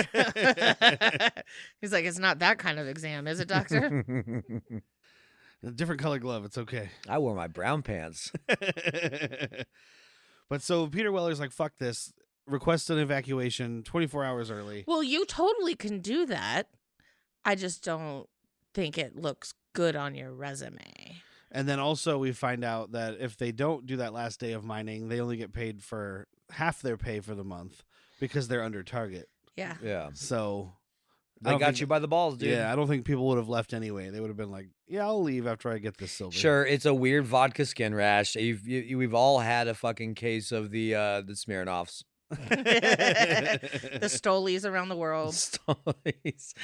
He's like, it's not that kind of exam, is it, doctor? A different color glove. It's okay. I wore my brown pants. But so Peter Weller's like, "Fuck this." Request an evacuation 24 hours early. Well, you totally can do that. I just don't think it looks good on your resume. And then also we find out that if they don't do that last day of mining, they only get paid for half their pay for the month because they're under target. Yeah. Yeah. So I They don't got think- you by the balls, dude. Yeah, I don't think people would have left anyway. They would have been like, "Yeah, I'll leave after I get this silver." Sure, it's a weird vodka skin rash. We've all had a fucking case of the Smirnoffs. The Stolies around the world. Stories.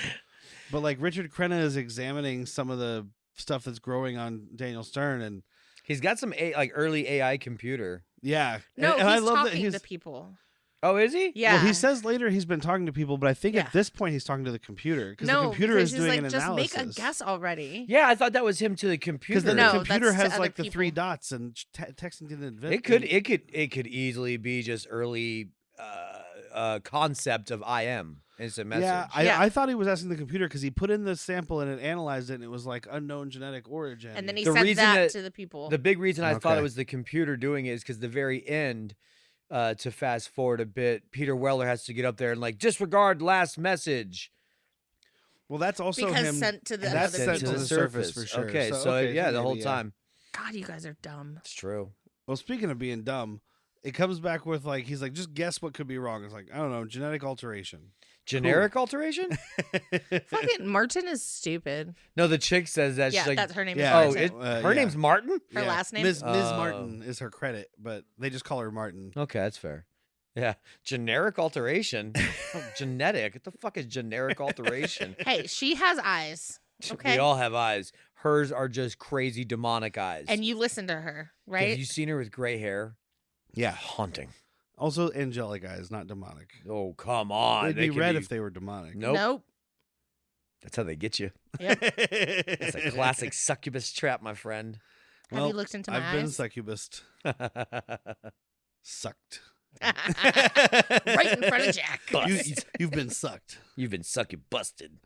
But like Richard Crenna is examining some of the stuff that's growing on Daniel Stern, and He's got some early AI computer. yeah, No, and I he's love that talking he's. to people. Oh, is he? Yeah. Well, he says later he's been talking to people, but I think Yeah. at this point he's talking to the computer because the No, computer because is he's doing like, an just analysis. make a guess already. Yeah, I thought that was him to the computer. Because then No, the computer that's to has other like the three people. dots and texting to the invent. it could easily be just early concept of IM instant message. Yeah, Yeah. I thought he was asking the computer because he put in the sample and it analyzed it and it was like unknown genetic origin. And then he The said reason that that- to the people. The big reason I thought Okay. it was the computer doing it is because the very end, to fast forward a bit, Peter Weller has to get up there and like disregard last message. well, that's also Because him. sent to the and that's other sent people. to the surface for sure. Okay, yeah, the whole time. God, you guys are dumb. It's true. Well, speaking of being dumb, it comes back with like he's like, just guess what could be wrong. It's like, I don't know, genetic alteration. Generic alteration? Fucking Martin is stupid. No, the chick says that. Yeah, She's like, that's her name. yeah, is oh, Martin. her yeah. name's Martin? Her last name? Ms. Oh. Martin is her credit, but they just call her Martin. Okay, that's fair. Yeah. Generic alteration? Oh, genetic? What the fuck is generic alteration? Hey, she has eyes. Okay. We all have eyes. Hers are just crazy demonic eyes. And you listen to her, right? Have you seen her with gray hair? Yeah. Haunting. Also angelic eyes, not demonic. Oh, come on. They'd They be can red if they were demonic. Nope. Nope. That's how they get you. Yep. That's a classic succubus trap, my friend. Have you looked into my I've been eyes? succubus. Sucked. Right in front of Jack. You've been sucked. You've been busted.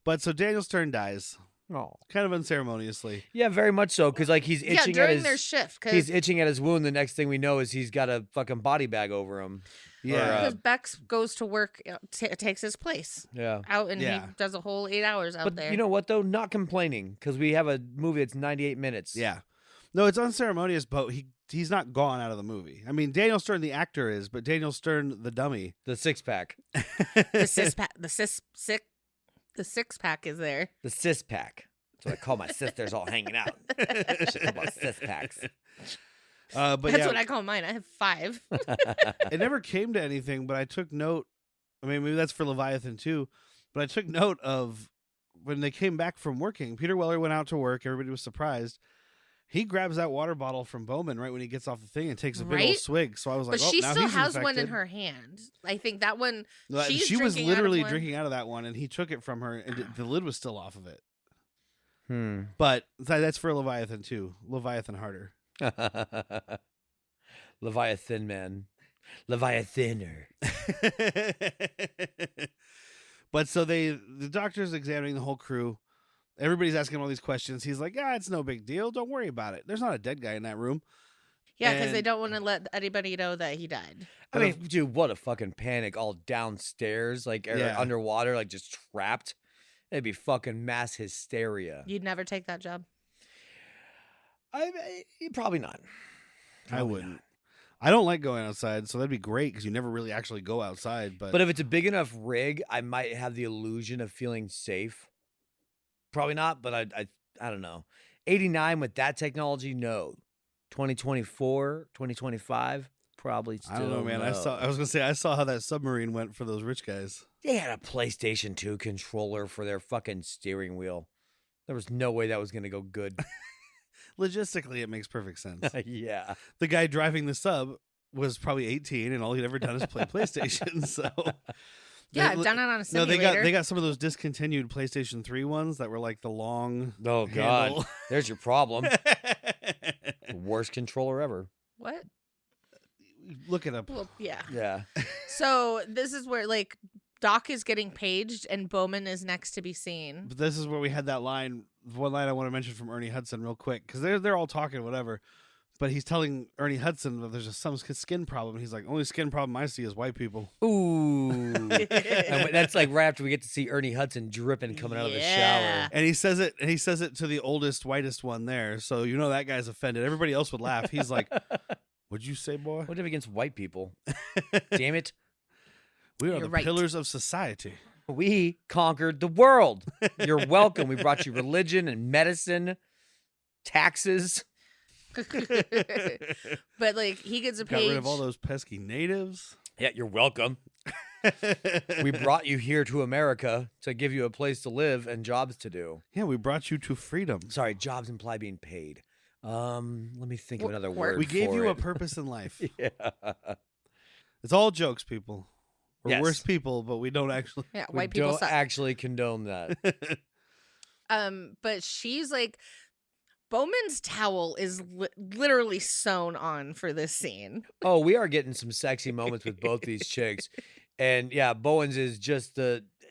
But so Daniel Stern dies, Oh. kind of unceremoniously. Yeah, very much so. Because like he's Yeah, itching at during his their shift. he's Because itching at his wound. The next thing we know is he's got a fucking body bag over him. Yeah. Bex goes to work, takes his place Yeah. out, and Yeah. he does a whole 8 hours out But there. you know what though? Not complaining because we have a movie that's 98 minutes. Yeah. No, it's unceremonious, but he's not gone out of the movie. I mean, Daniel Stern, the actor, is, but Daniel Stern, the dummy. The six pack. the six pack is there. The cis pack. That's what I call my sisters all hanging out. Shit about cis packs. But That's yeah, what I call mine. I have 5. it never came to anything, but I took note. I mean, maybe that's for Leviathan too, but I took note of when they came back from working. Peter Weller went out to work. Everybody was surprised. He grabs that water bottle from Bowman right when he gets off the thing and takes a big old Right? swig. So I was like, But oh, she now still he's has one in infected. her hand. I think that one. Like, she's she was drinking out of literally one. drinking out of that one, and he took it from her, and the lid was still off of it. Hmm. But that's for Leviathan too. Leviathan harder. Leviathan man. Leviathaner. But so the doctor's examining the whole crew. Everybody's asking him all these questions. He's like, "Yeah, it's no big deal. Don't worry about it. There's not a dead guy in that room." Yeah, because they And- don't want to let anybody know that he died. I mean, dude, what a fucking panic all downstairs, like or Yeah. underwater, like just trapped. It'd be fucking mass hysteria. You'd never take that job. Probably not. I Probably wouldn't. not. I don't like going outside, so that'd be great because you never really actually go outside. But But if it's a big enough rig, I might have the illusion of feeling safe. Probably not, but I don't know. 89 with that technology, no. 2024, 2025, probably still I don't know, man. no. I was gonna say I saw how that submarine went for those rich guys. They had a PlayStation 2 controller for their fucking steering wheel. There was no way that was going to go good. Logistically, it makes perfect sense. Yeah. The guy driving the sub was probably 18, and all he'd ever done is play PlayStation. So Yeah, They- I've done it on a No, simulator. they got some of those discontinued PlayStation 3 ones that were like the long. Oh, God. handle. There's your problem. The worst controller ever. What? Look it up. Well, yeah. Yeah. So this is where like Doc is getting paged and Bowman is next to be seen. But this is where we had that line. One line I want to mention from Ernie Hudson real quick because they're all talking whatever. But he's telling Ernie Hudson that there's some skin problem. He's like, only skin problem I see is white people. Ooh. And that's like right after we get to see Ernie Hudson dripping coming out of the shower. And he says it to the oldest, whitest one there. So you know that guy's offended. Everybody else would laugh. He's like, what'd you say, boy? What do you have against white people? Damn it. We are You're the right. pillars of society. We conquered the world. You're welcome. We brought you religion and medicine, taxes. But like he gets a Got page. rid of all those pesky natives. Yeah, you're welcome. We brought you here to America to give you a place to live and jobs to do. Yeah, we brought you to freedom. Sorry, jobs imply being paid. Let me think of another Work. word. We gave for you a it. purpose in life. Yeah. It's all jokes, people. We're Yes. worse people, but we don't actually. Yeah, We white people don't suck. actually condone that. But she's like, Bowman's towel is literally sewn on for this scene. Oh, we are getting some sexy moments with both these chicks. And yeah, Bowens is just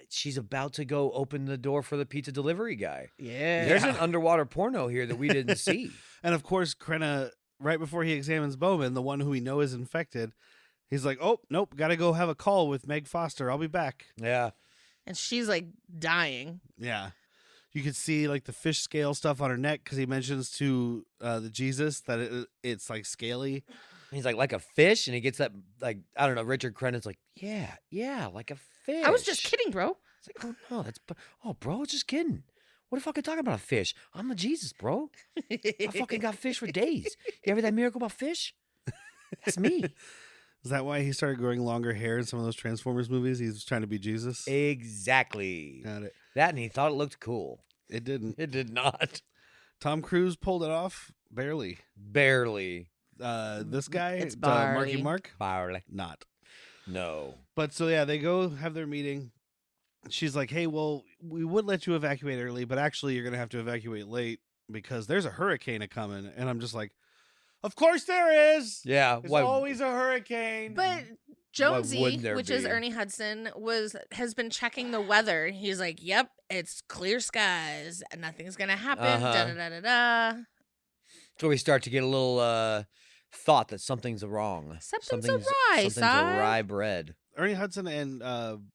she's about to go open the door for the pizza delivery guy. Yeah. There's an underwater porno here that we didn't see. And of course, Krenna, right before he examines Bowman, the one who we know is infected, he's like, oh, nope, got to go have a call with Meg Foster. I'll be back. Yeah. And she's like dying. Yeah. You could see like the fish scale stuff on her neck because he mentions to the Jesus that it's like scaly. He's like a fish, and he gets that, like, I don't know, Richard Crennan's like, yeah, like a fish. I was just kidding, bro. It's like, oh, no, bro, it's just kidding. What the fuck are you talking about a fish? I'm the Jesus, bro. I fucking got fish for days. You ever that miracle about fish? That's me. Is that why he started growing longer hair in some of those Transformers movies? He was trying to be Jesus. Exactly. Got it. That, and he thought it looked cool. It didn't. It did not. Tom Cruise pulled it off. Barely. Barely. This guy, It's Marky barely. Mark, Barely. not. No. But so yeah, they go have their meeting. She's like, "Hey, well, we would let you evacuate early, but actually, you're gonna have to evacuate late because there's a hurricane a coming." And I'm just like, "Of course there is. Yeah. There's Why? always a hurricane." But Jonesy, wouldn't there which is be? Ernie Hudson, has been checking the weather. He's like, "Yep, it's clear skies. Nothing's gonna happen." Uh-huh. Da da da da da. So we start to get a little thought that something's wrong. Something's awry, Something's Si. awry bread. Ernie Hudson and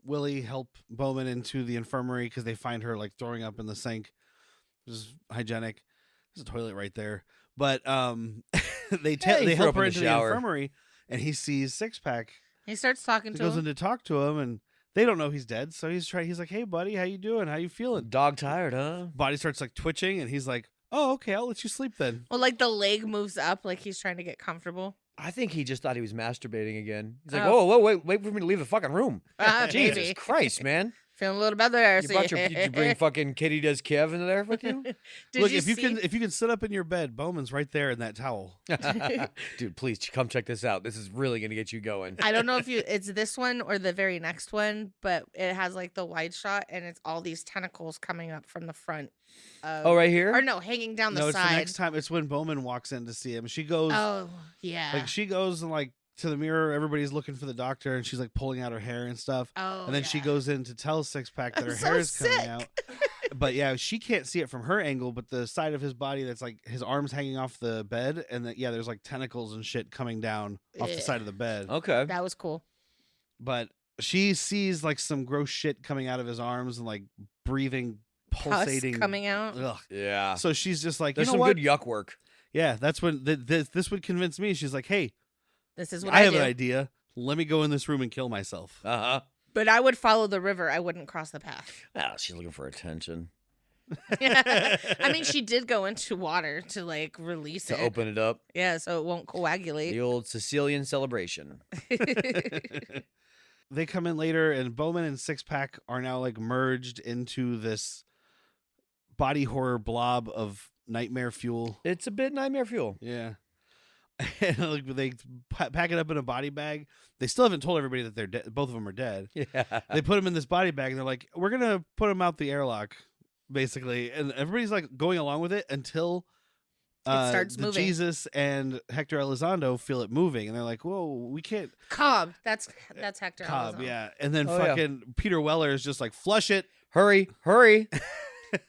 Willie help Bowman into the infirmary because they find her like throwing up in the sink, which is hygienic. There's a toilet right there, but they he they threw help up her in the into the shower. infirmary, and he sees Six Pack. He starts talking He to goes him. in to talk to him, and they don't know he's dead. So he's like, "Hey, buddy, how you doing? How you feeling?" Dog tired, huh? Body starts like twitching, and he's like, "Oh, okay, I'll let you sleep then." Well, like the leg moves up, like he's trying to get comfortable. I think he just thought he was masturbating again. He's like, Oh. whoa, wait for me to leave the fucking room. Jesus Maybe. Christ, man. Feeling a little better. You brought did you bring fucking Kitty Does Kev in there with you? Did Look, you if you see? can sit up in your bed, Bowman's right there in that towel. Dude, please come check this out. This is really going to get you going. I don't know if it's this one or the very next one, but it has like the wide shot and it's all these tentacles coming up from the front. Oh, right here? Or no, hanging down the No, it's side. the next time. It's when Bowman walks in to see him. She goes, Oh, yeah. like she goes and like to the mirror. Everybody's looking for the doctor, and she's like pulling out her hair and stuff. Oh, And then she yeah. goes in to tell Six Pack that I'm her so hair is coming sick. out. But yeah, she can't see it from her angle, but the side of his body that's like his arms hanging off the bed, and that there's like tentacles and shit coming down off the Ugh. side of the bed. Okay. That was cool. But she sees like some gross shit coming out of his arms and like breathing, pulsating, Pus coming out. Ugh. Yeah. So she's just like, There's you know some what? good yuck work. Yeah, that's when this would convince me. She's like, hey, This is what I I have do. an idea. Let me go in this room and kill myself. Uh-huh. But I would follow the river. I wouldn't cross the path. Oh, she's looking for attention. I mean, she did go into water to like release To it. open it up. Yeah, so it won't coagulate. The old Sicilian celebration. They come in later, and Bowman and Six Pack are now like merged into this body horror blob of nightmare fuel. It's a bit nightmare fuel. Yeah. And like, they pack it up in a body bag. They still haven't told everybody that they're dead. Both of them are dead. Yeah. They put them in this body bag, and they're like, "We're gonna put them out the airlock," basically. And everybody's like going along with it until starts the moving. Jesus and Hector Elizondo feel it moving, and they're like, "Whoa, we can't." Cobb. That's Hector. Cobb, Elizondo. yeah. And then Oh, yeah. fucking Peter Weller is just like, "Flush it." Hurry.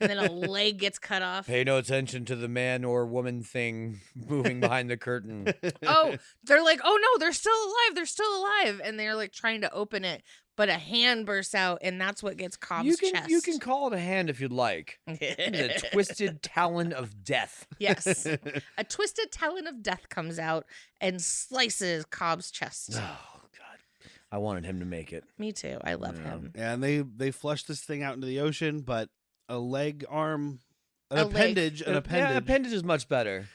and then a leg gets cut off. Pay no attention to the man or woman thing moving behind the curtain. Oh, they're like, oh no, they're still alive. They're still alive. And they're like trying to open it, but a hand bursts out, and that's what gets Cobb's chest. You can call it a hand if you'd like. It's a twisted talon of death. Yes. A twisted talon of death comes out and slices Cobb's chest. Oh, God. I wanted him to make it. Me too. I love him. Yeah, and they flush this thing out into the ocean, but a leg, arm, an A leg. appendage, Yeah, appendage is much better.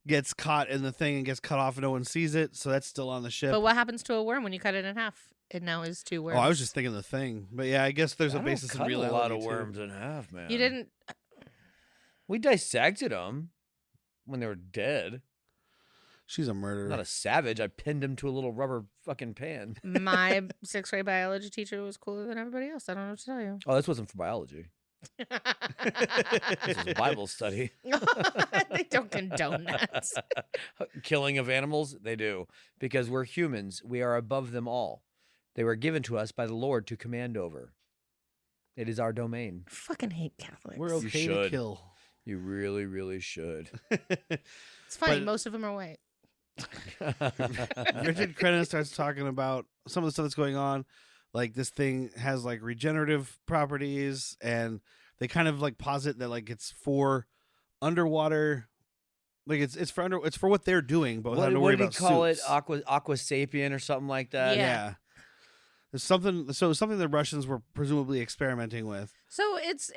gets caught in the thing and gets cut off and no one sees it, so that's still on the ship. But what happens to a worm when you cut it in half? It now is 2 worms. Oh, I was just thinking the thing. But yeah, I guess there's a I don't basis in cut reality a lot of too. worms in half, man. You didn't. We dissected them when they were dead. She's a murderer. I'm not a savage. I pinned him to a little rubber fucking pan. My 6th grade biology teacher was cooler than everybody else. I don't know what to tell you. Oh, this wasn't for biology. This was a Bible study. They don't condone that. Killing of animals, they do. Because we're humans. We are above them all. They were given to us by the Lord to command over. It is our domain. Fucking hate Catholics. We're okay to should. kill. You really, really should. It's funny. But- Most of them are white. Richard Crenna starts talking about some of the stuff that's going on. Like this thing has like regenerative properties, and they kind of like posit that like it's for underwater, like it's for what they're doing, but without to what worry did he about call suits. it? Aqua sapien or something like that? Yeah. There's something the Russians were presumably experimenting with. So it's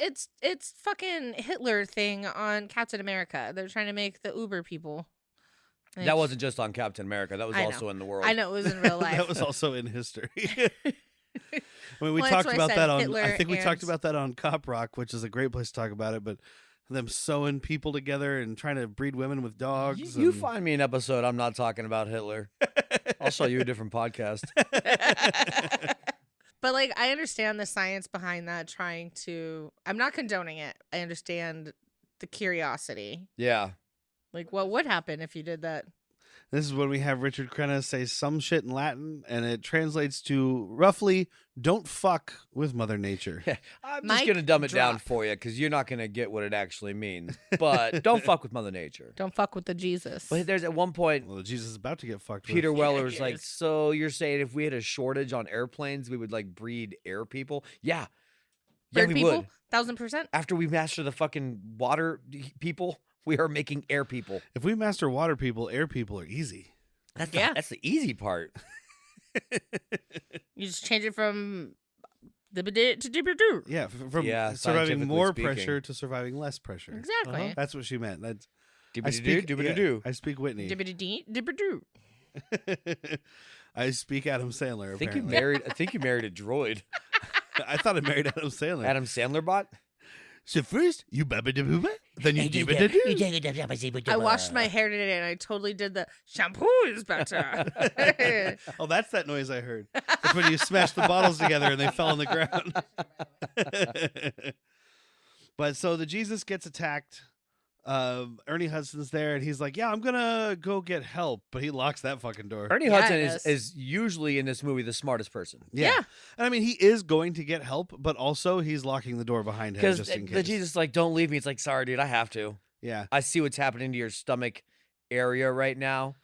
fucking Hitler thing on Captain America. They're trying to make the Uber people. That wasn't just on Captain America. That was I know. also in the world. I know it was in real life. That was also in history. I mean, we Well, that's talked what I about said, that on. Hitler I think we talked and- about that on Cop Rock, which is a great place to talk about it. But them sewing people together and trying to breed women with dogs. You and- find me an episode I'm not talking about Hitler. I'll show you a different podcast. But like I understand the science behind that, trying to I'm not condoning it. I understand the curiosity. Yeah. Like what would happen if you did that? This is when we have Richard Crenna say some shit in Latin, and it translates to roughly "Don't fuck with Mother Nature." I'm Mic just going to dumb it down drop. for you because you're not going to get what it actually means. But don't fuck with Mother Nature. Don't fuck with the Jesus. But there's at one point, Well, Jesus is about to get fucked. Peter with. Weller's like, Yes. so you're saying if we had a shortage on airplanes, we would like breed air people? Yeah. Yeah, Bird we people, would. 1000%. After we master the fucking water people, we are making air people. If we master water people, air people are easy. That's the easy part. You just change it from dibbidi to dibbidi. Yeah, from Yeah, surviving scientifically more speaking. pressure to surviving less pressure. Exactly. Uh-huh. That's what she meant. That's I Dibbidi-doo, speak. dibbidi-doo. I speak Whitney. Dibbidi dibbidi. I speak Adam Sandler. I think Apparently. you married a droid. I thought I married Adam Sandler. Adam Sandler bot? So first you babba da booba, then you dibba da doo. I washed my hair today and I totally did the shampoo is better. Oh, that's that noise I heard. That's when you smashed the bottles together and they fell on the ground. But so the Jesus gets attacked. Ernie Hudson's there, and he's like, "Yeah, I'm gonna go get help," but he locks that fucking door. Ernie Yeah, Hudson it is usually in this movie the smartest person. Yeah. And I mean, he is going to get help, but also he's locking the door behind him Because just in case. the Jesus like, don't leave me. It's like, sorry, dude, I have to. Yeah, I see what's happening to your stomach area right now.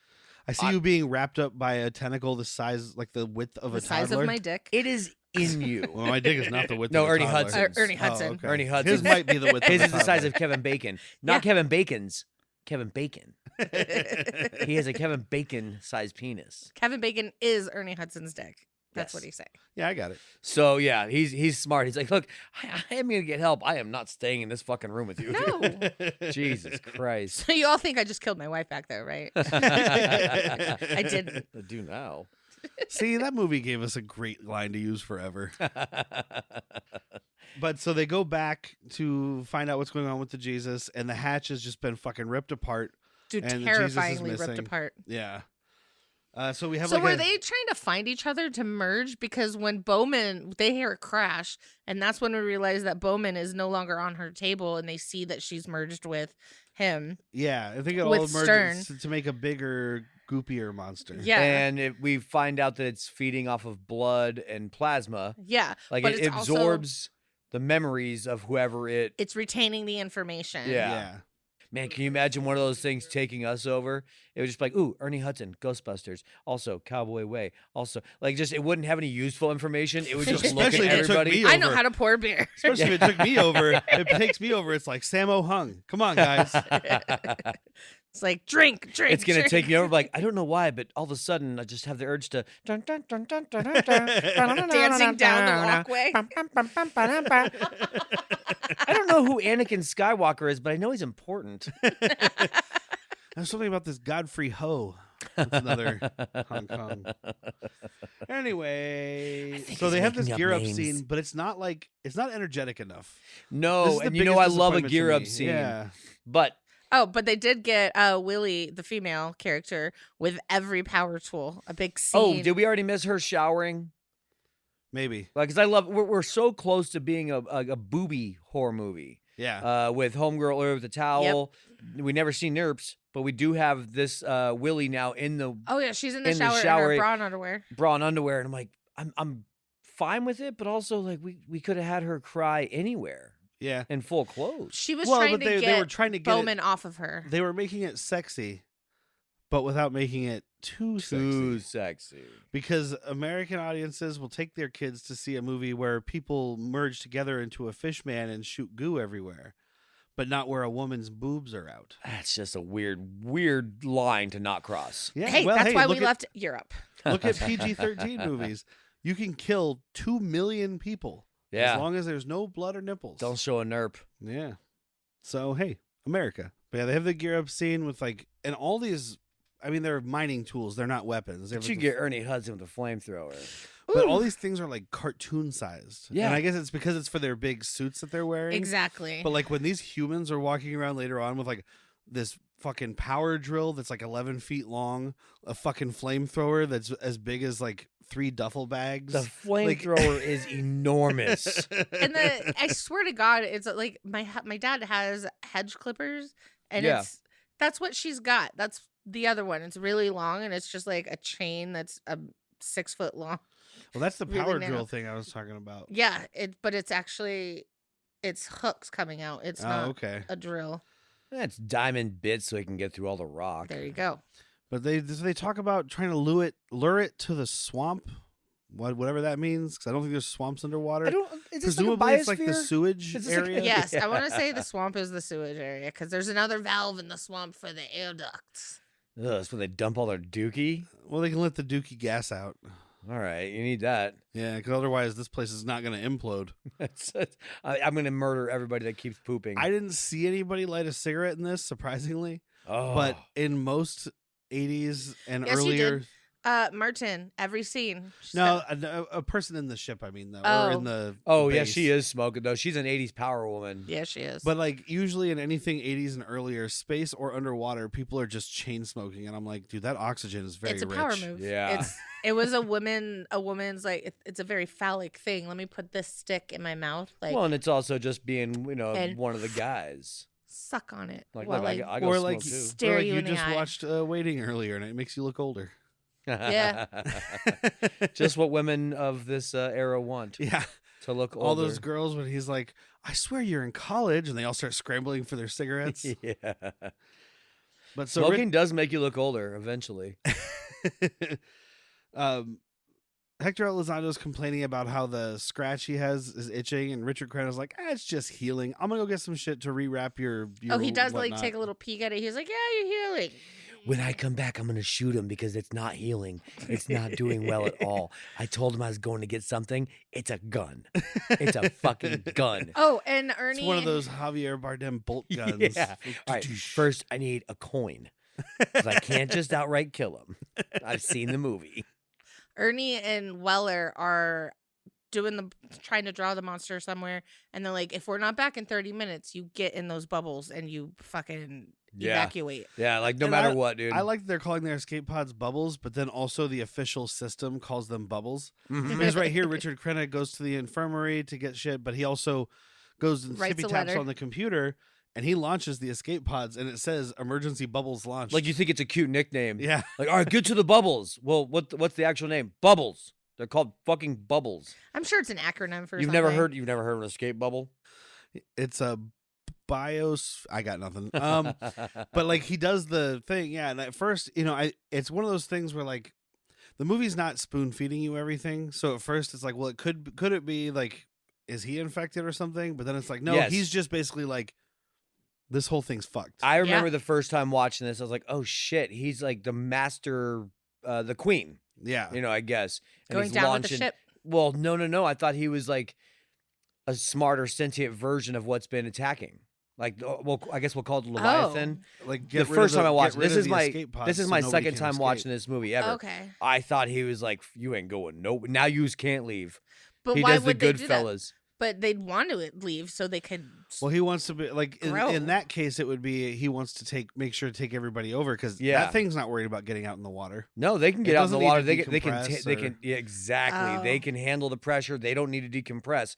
I see you being wrapped up by a tentacle the size, like the width of The a size toddler. of my dick. It is in you. Well, my dick is not the width. No, of a Ernie toddler. Hudson. Ernie Oh, Hudson. okay. Ernie Hudson. His might be the width. His of is a the size toddler. of Kevin Bacon. Not Yeah. Kevin Bacon's. Kevin Bacon. He has a Kevin Bacon sized penis. Kevin Bacon is Ernie Hudson's dick. That's Yes. what he's saying. Yeah, I got it. So yeah, he's smart. He's like, look, I am gonna get help. I am not staying in this fucking room with you. No. Jesus Christ. So you all think I just killed my wife back there, right? I didn't. I do now. See, that movie gave us a great line to use forever. But so they go back to find out what's going on with the Jesus, and the hatch has just been fucking ripped apart. Dude, And the Jesus is terrifyingly ripped missing. apart. Yeah. So we have So like were a, they trying to find each other to merge? Because when Bowman, they hear a crash, and that's when we realize that Bowman is no longer on her table, and they see that she's merged with him. Yeah, I think it with all Stern. emerges to make a bigger, goopier monster. Yeah. And we find out that it's feeding off of blood and plasma. Yeah. Like but it it's also- absorbs the memories of whoever it. It's retaining the information. Yeah. Man, can you imagine one of those things taking us over? It would just be like, ooh, Ernie Hudson, Ghostbusters, also Cowboy Way, also like just it wouldn't have any useful information. It would just look at Especially if it took everybody. me I know over. how to pour beer. Especially if it took me over. If it takes me over, it's like Sammo Hung. Come on, guys. It's like drink. It's gonna drink. take me over. Like I don't know why, but all of a sudden I just have the urge to dancing down the walkway. I don't know who Anakin Skywalker is, but I know he's important. There's something about this Godfrey Ho. That's another Hong Kong. Anyway, so he's they have this making up gear up names. scene, but it's not energetic enough. This is No, the and you know biggest I love a disappointment to gear up me. scene. Yeah. But Oh, but they did get Willie, the female character, with every power tool. A big scene. oh, did we already miss her showering? Maybe. Like, cause I love we're so close to being a booby horror movie. Yeah. With Homegirl or with the towel. We never see Nerps, but we do have this Willie now in the Oh yeah, she's in the in the shower shower, in her bra and underwear. bra and underwear, and I'm like, I'm fine with it, but also like we could have had her cry anywhere Yeah. in full clothes. She was Well, trying but to they get were trying to get Bowman off of her. They were making it sexy, but without making it too sexy. sexy. Because American audiences will take their kids to see a movie where people merge together into a fish man and shoot goo everywhere, but not where a woman's boobs are out. That's just a weird line to not cross. Yeah. Hey, well, that's why we look at- left Europe. Look at PG-13 movies. You can kill 2 million people Yeah. as long as there's no blood or nipples. Don't show a Nerp. Yeah. So, hey, America. But yeah, they have the gear up scene with and all these, I mean, they're mining tools. They're not weapons. They have, But you like, get Ernie Hudson with a flamethrower. but all these things are like cartoon sized. Yeah. And I guess it's because it's for their big suits that they're wearing. Exactly. But like when these humans are walking around later on with like this fucking power drill that's like 11 feet long, a fucking flamethrower that's as big as like 3 duffel bags. The flamethrower is enormous. And I swear to God, it's like my dad has hedge clippers, and Yeah. that's what she's got. That's the other one. It's really long, and it's just like a chain that's 6 foot long. Well, that's the really power narrow. drill thing I was talking about. Yeah, but it's actually it's hooks coming out. It's Oh, not okay. a drill. That's diamond bits so he can get through all the rock. There you go. But they talk about trying to lure it to the swamp, whatever that means, because I don't think there's swamps underwater. I don't. Is this Presumably, like a it's like the biosphere? sewage Is this like a- area. Yes, I want to Yeah. say the swamp is the sewage area because there's another valve in the swamp for the air ducts. Ugh, that's when they dump all their dookie. Well, they can let the dookie gas out. All right, you need that. Yeah, because otherwise this place is not going to implode. I'm going to murder everybody that keeps pooping. I didn't see anybody light a cigarette in this, surprisingly. oh. But in most 80s and Yes, you earlier, did. Martin, every scene. no, a person in the ship. I mean, though, or Oh. in the Oh, yeah, base. she is smoking, though. She's an 80s power woman. Yeah, she is. But like usually in anything 80s and earlier, space or underwater, people are just chain smoking, and I'm like, dude, that oxygen is very it's a rich. power move. Yeah. It was a woman's like it's a very phallic thing. Let me put this stick in my mouth, like Well, and it's also just being, And- one of the guys. suck on it. Like, while look, I go Or smoke like, too. stare or like you you in the just eye. watched Waiting earlier, and it makes you look older. Yeah. Just what women of this era want, Yeah. to look older. All those girls when he's like, I swear you're in college, and they all start scrambling for their cigarettes. yeah. But so Smoking does make you look older eventually. Hector Elizondo's complaining about how the scratch he has is itching, and Richard Crenna's like, it's just healing. I'm gonna go get some shit to rewrap your Oh, he does whatnot." like take a little peek at it. He's like, "Yeah, you're healing." When I come back, I'm going to shoot him because it's not healing. It's not doing well at all. I told him I was going to get something. It's a gun. It's a fucking gun. Oh, and Ernie. It's one of those Javier Bardem bolt guns. Yeah. All right, first I need a coin. 'Cause I can't just outright kill him. I've seen the movie. Ernie and Weller are trying to draw the monster somewhere, and they're like, if we're not back in 30 minutes, you get in those bubbles and you fucking Yeah. evacuate. Yeah, like no And matter what, dude. I like that they're calling their escape pods bubbles, but then also the official system calls them bubbles. Mhm. Because right here, Richard Crenna goes to the infirmary to get shit, but he also goes and Writes tippy a taps letter. on the computer, and he launches the escape pods, and it says emergency bubbles launched. Like you think it's a cute nickname. yeah. Like, all right, get to the bubbles. Well, what's the actual name? Bubbles. They're called fucking bubbles. I'm sure it's an acronym for You've something. never heard of an escape bubble? It's a bios. I got nothing. But like he does the thing, yeah. And at first, it's one of those things where like the movie's not spoon feeding you everything. So at first it's like, well, could it be like, is he infected or something? But then it's like, no, Yes. he's just basically like, this whole thing's fucked. I remember the first time watching this, I was like, oh shit, he's like the master, the queen. Yeah. I guess. And Going he's down launching... with the ship. Well, no. I thought he was like a smarter, sentient version of what's been attacking. Like, well, I guess we'll call it Leviathan. Like The first time I watched it, this is my nobody second can time escape. watching this movie ever. Okay. I thought he was like, you ain't going. Nope. Now yous can't leave. But He why does the would they do that? Goodfellas. But they'd want to leave so they could. Well, he wants to be like grow. in that case, it would be he wants to make sure to take everybody over because Yeah. that thing's not worried about getting out in the water. No, they can It get out in the doesn't need water. to They can decompress or- yeah, exactly. They Oh. can handle the pressure. They don't need to decompress,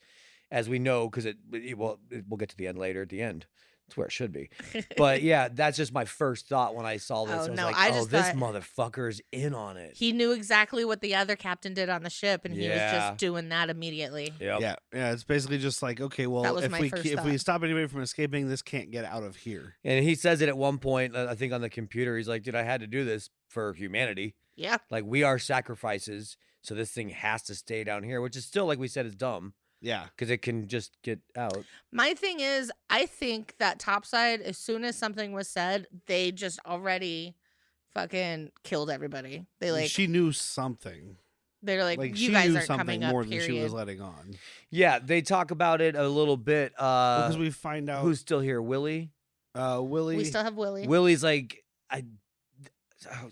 as we know, because we'll get to the end later. At the end, it's where it should be. But yeah, that's just my first thought when I saw this. Oh, I was no, like, I oh, just this thought- motherfucker's in on it. He knew exactly what the other captain did on the ship, and he was Yeah. just doing that immediately. Yep. Yeah, it's basically just like, okay, well, That was if my we first if we thought. stop anybody from escaping, this can't get out of here. And he says it at one point, I think on the computer. He's like, dude, I had to do this for humanity. Yeah. Like, we are sacrifices, so this thing has to stay down here, which is still, like we said, is dumb Yeah, because it can just get out. My thing is, I think that topside, as soon as something was said, they just already fucking killed everybody. They like, she knew something. they're like, Like you she guys knew aren't something coming up. more than Period. she was letting on. Yeah, they talk about it a little bit. Because we find out Who's still here? Willie? Willie. We still have Willie. Willie's like,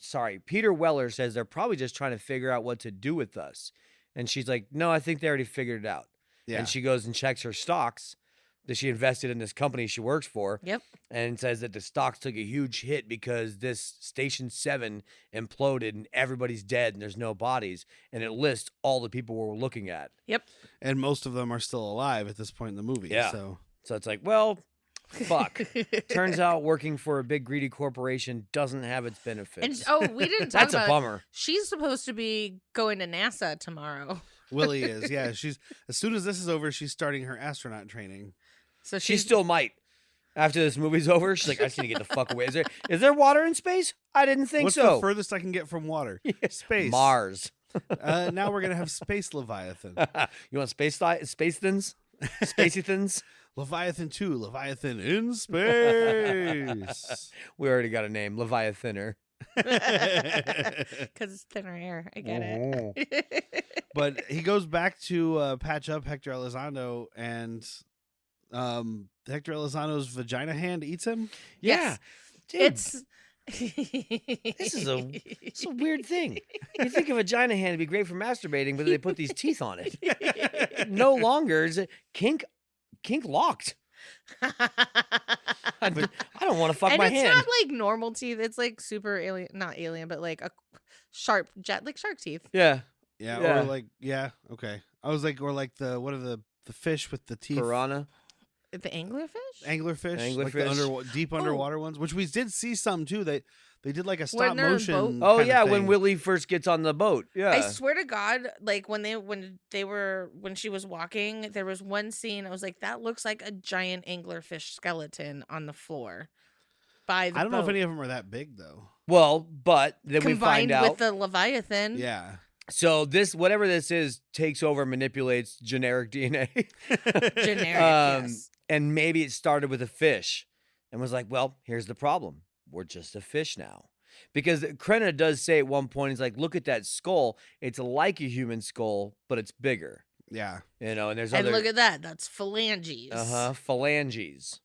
sorry. Peter Weller says they're probably just trying to figure out what to do with us. And she's like, no, I think they already figured it out. yeah, And she goes and checks her stocks that she invested in this company she works for. Yep. And says that the stocks took a huge hit because this Station 7 imploded and everybody's dead and there's no bodies. And it lists all the people we're looking at. Yep. and most of them are still alive at this point in the movie. Yeah. So So it's like, well, fuck. Turns out working for a big greedy corporation doesn't have its benefits. And we didn't talk That's a about. bummer. She's supposed to be going to NASA tomorrow, Willie is. Yeah, she's as soon as this is over, she's starting her astronaut training. so She she's still might. After this movie's over, she's like, I just need to get the fuck away. Is there water in space? I didn't think What's so. the furthest I can get from water? Space. Mars. Now we're gonna have space Leviathan. You want space thins? Spacey thins? Leviathan 2, Leviathan in space. We already got a name, Leviathaner. because it's thinner air. I get it. But he goes back to patch up Hector Elizondo, and Hector Elizondo's vagina hand eats him. Yeah. Yes. Dude, It's this is a weird thing. You think a vagina hand would be great for masturbating, but they put these teeth on it. No longer is it kink locked. I don't want to fuck and my it's hand. not like normal teeth. It's like super alien, not alien, but like a sharp jet, like shark teeth. Yeah. Yeah, Yeah. or like okay. I was like, or like what are the fish with the teeth? Piranha. The anglerfish? Anglerfish, like the Anglerfish. deep Oh. underwater ones, which we did see some too. They did like a When stop they're in motion. boat. Oh kinda yeah, when thing. Willie first gets on the boat. Yeah. I swear to God, like when she was walking, there was one scene. I was like, that looks like a giant anglerfish skeleton on the floor by the I don't know if boat. any of them are that big though. Well, but then we Combined find out. with the Leviathan. Yeah, So this, whatever this is, takes over, manipulates generic DNA. Generic, yes. And maybe it started with a fish and was like, well, here's the problem. We're just a fish now. Because Krenna does say at one point, he's like, look at that skull. It's like a human skull, but it's bigger. yeah. And there's And other... look at that. That's phalanges. Phalanges.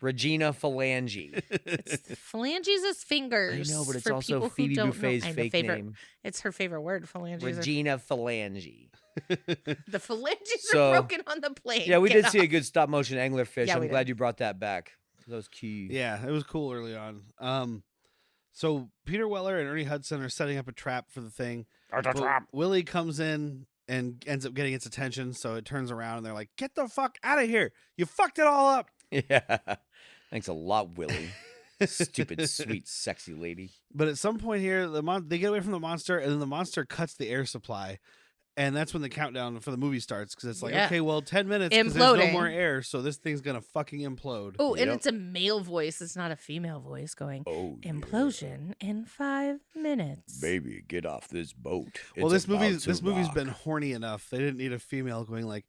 Regina Phalange. Phalanges is fingers. I know, but it's for also people who Phoebe don't know. Buffet's I know, fake name. It's her favorite word. Phalanges. Regina Phalange. The phalanges So- are broken on the plane. Yeah, we Get did see a off. good stop motion anglerfish. Yeah, I'm we glad did. you brought that back. That was key. Yeah, it was cool early on. So Peter Weller and Ernie Hudson are setting up a trap for the thing. Well, Willie comes in and ends up getting its attention, so it turns around and they're like, "Get the fuck out of here! You fucked it all up!" Yeah. Thanks a lot, Willie. Stupid, sweet, sexy lady. But at some point here, they get away from the monster, and then the monster cuts the air supply. And that's when the countdown for the movie starts because it's like, Yeah. okay, well, 10 minutes because there's no more Imploding. air, so this thing's gonna fucking implode. Oh, and Yep. it's a male voice. It's not a female voice going, Oh, yeah. implosion in 5 minutes. Baby, get off this boat. Well, It's this movie's about to this movie's rock. been horny enough. They didn't need a female going like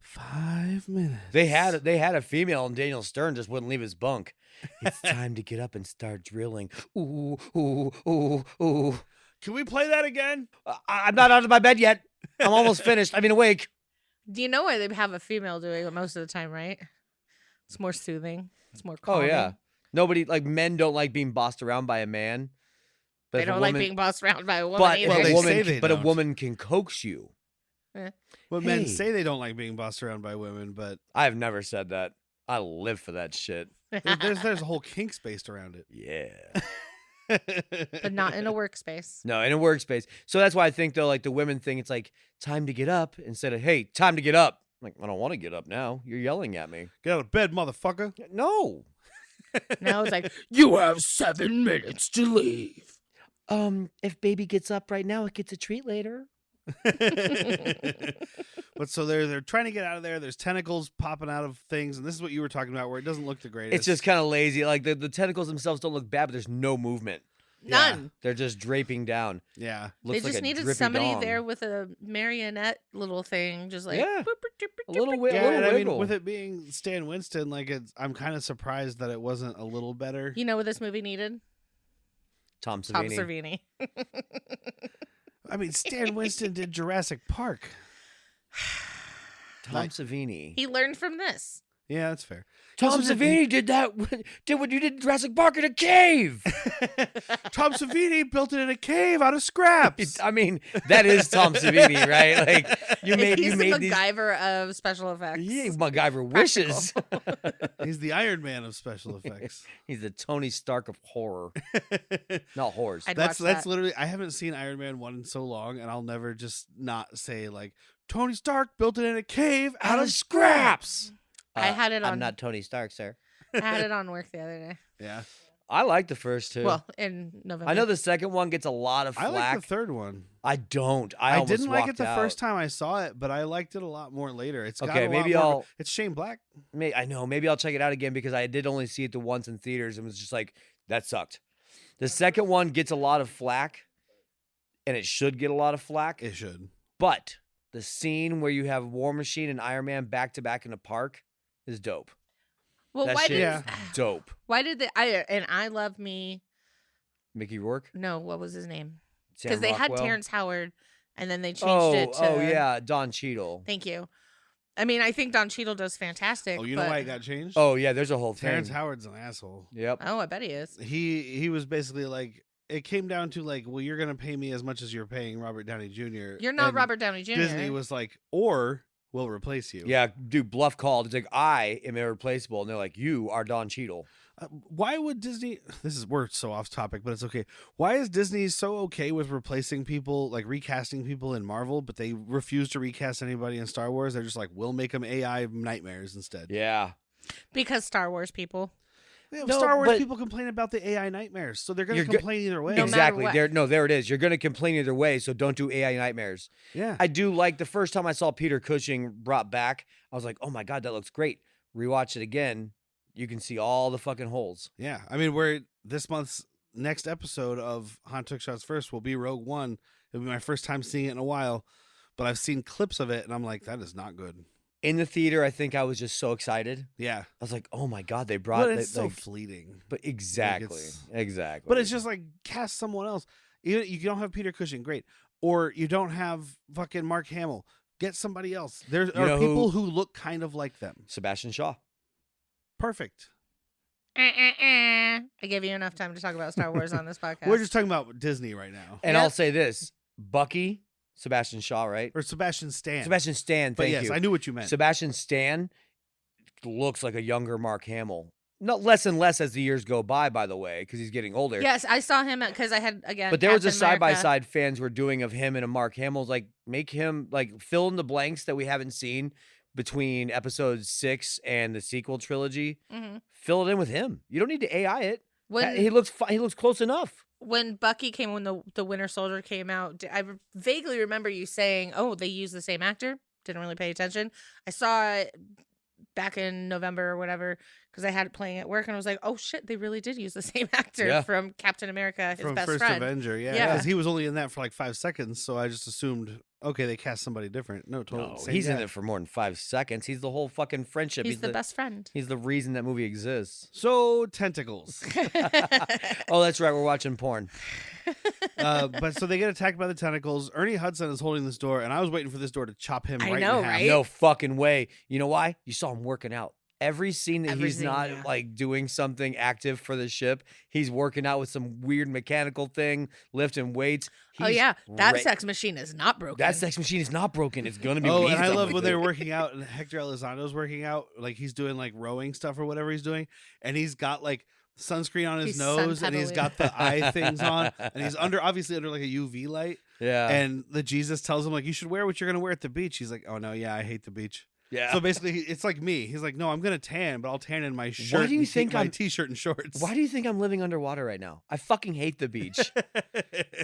5 minutes. They had a female, and Daniel Stern just wouldn't leave his bunk. It's time to get up and start drilling. Ooh, ooh, ooh, ooh. Can we play that again? I'm not out of my bed yet. I'm almost finished. I mean, awake. Do you know why they have a female doing it most of the time, right? It's more soothing. It's more Oh calming. yeah. Nobody men don't like being bossed around by a man. But They if a don't like woman- being bossed around by a woman But either. Well, if they a woman, say can, they but a don't. woman can coax you. Well, men Hey. say they don't like being bossed around by women, but I have never said that. I live for that shit. there's a whole kink spaced around it. Yeah. but not in a workspace. No, in a workspace. So that's why I think though, like the women thing, it's like time to get up instead of hey, time to get up. I'm like, I don't want to get up now. You're yelling at me. Get out of bed, motherfucker. No. Now it's like, You have 7 minutes to leave. If baby gets up right now, it gets a treat later. But so they're trying to get out of there. There's tentacles popping out of things, and this is what you were talking about, where it doesn't look the greatest. It's just kind of lazy. Like the tentacles themselves don't look bad, but there's no movement. none. They're just draping down. yeah. Looks They just like a needed drippy somebody dong. there with a marionette little thing, just like Yeah. boop, boop, doop, A boop, little boop, wi- Yeah, little and I mean, wiggle. with it being Stan Winston, like I'm kind of surprised that it wasn't a little better. You know what this movie needed? Tom Tom Savini. Savini. I mean, Stan Winston did Jurassic Park. Tom Savini. He learned from this. Yeah, that's fair. Tom Also Savini did what you did in Jurassic Park in a cave. Tom Savini built it in a cave out of scraps. I mean, that is Tom Savini, right? Like you made He's you the made these. MacGyver of special effects. Yeah, MacGyver wishes. He's the Iron Man of special effects. He's the Tony Stark of horror, not horrors. I'd That's watch that. literally. I haven't seen Iron Man 1 in so long, and I'll never just not say like Tony Stark built it in a cave out of scraps. I had it I'm on. not Tony Stark, sir. I had it on work the other day. Yeah, I like the first two. Well, in November. I know the second one gets a lot of I flack. like the third one. I don't. I almost didn't like it walked the first out. time I saw it, but I liked it a lot more later. It's got Okay, a maybe lot more, I'll- It's Shane Black. I know. Maybe I'll check it out again because I did only see it the once in theaters and was just like, that sucked. The second one gets a lot of flack, and it should get a lot of flack. It should. But the scene where you have War Machine and Iron Man back to back in a park is dope. Well, That why shit did Yeah. is dope. why did I Love Me? Mickey Rourke, No, what was his name? Sam Because they had Rockwell. Terrence Howard, and then they changed Oh, it to. oh yeah, Don Cheadle. Thank you. I mean, I think Don Cheadle does fantastic. Oh, you know but... why it got changed? Oh yeah, there's a whole thing. Terrence Howard's an asshole. Yep. Oh, I bet he is. He was basically like, it came down to like, well, you're gonna pay me as much as you're paying Robert Downey Jr. You're not And Robert Downey Jr. Disney was like, or we'll replace you. Yeah, dude, bluff called. It's like I am irreplaceable, and they're like, you are Don Cheadle. Why would Disney? We're so off topic, but it's okay. Why is Disney so okay with replacing people, like recasting people in Marvel, but they refuse to recast anybody in Star Wars? They're just like, we'll make them AI nightmares instead. Yeah. Because Star Wars people. Yeah, No, Star Wars but- people complain about the AI nightmares, so they're going to You're go- complain either way. No matter exactly. what. There it is. You're going to complain either way, so don't do AI nightmares. Yeah. I do like the first time I saw Peter Cushing brought back, I was like, oh my God, that looks great. Rewatch it again. You can see all the fucking holes. Yeah. I mean, we're this month's next episode of Han Took Shots First will be Rogue One. It'll be my first time seeing it in a while, but I've seen clips of it, and I'm like, that is not good. In the theater, I think I was just so excited. Yeah. I was like, oh my God, they brought But it's so like, fleeting. but exactly. it's- Exactly. But it's just like cast someone else. You don't have Peter Cushing, great. Or you don't have fucking Mark Hamill. Get somebody else. There You are know people who look kind of like them. Sebastian Shaw. Perfect. I gave you enough time to talk about Star Wars on this podcast. We're just talking about Disney right now. And Yep. I'll say this, Bucky, Sebastian Shaw, right? Or Sebastian Stan. Sebastian Stan, But thank yes, you. I knew what you meant. Sebastian Stan looks like a younger Mark Hamill. Not less and less as the years go by the way, because he's getting older. Yes, I saw him because I had again. But there was a Captain America. side-by-side fans were doing of him and a Mark Hamill's like make him like fill in the blanks that we haven't seen between episode 6 and the sequel trilogy. Mhm. Fill it in with him. You don't need to AI it. When He looks close enough. when Bucky came, when the Winter Soldier came out, I vaguely remember you saying, "Oh, they use the same actor." Didn't really pay attention. I saw it back in November or whatever because I had it playing at work, and I was like, "Oh shit, they really did use the same actor from Captain America, his from best First friend." Avenger, yeah, Yeah. because he was only in that for like 5 seconds, so I just assumed, okay, they cast somebody different. No, totally. No, same he's in guy. it for more than 5 seconds. He's the whole fucking friendship. He's the best friend. He's the reason that movie exists. So tentacles. Oh, that's right. We're watching porn. But so they get attacked by the tentacles. Ernie Hudson is holding this door, and I was waiting for this door to chop him I right know, in half. right? No fucking way. You know why? You saw him working out. Every scene that Every he's scene, not yeah. like doing something active for the ship, he's working out with some weird mechanical thing, lifting weights. Oh He's yeah, that ra- sex machine is not broken. That sex machine is not broken. It's gonna be. Oh, when and he's I done love with when it. they're working out, and Hector Elizondo's working out, like he's doing like rowing stuff or whatever he's doing, and he's got like sunscreen on his He's nose, and he's sun-pedaling. got the eye things on, and he's obviously under like a UV light, Yeah. and the Jesus tells him like, you should wear what you're gonna wear at the beach. He's like, oh no, yeah, I hate the beach. yeah. So basically, it's like me. He's like, no, I'm gonna tan, but I'll tan in my shirt. do you and think my I'm- t-shirt and shorts? Why do you think I'm living underwater right now? I fucking hate the beach.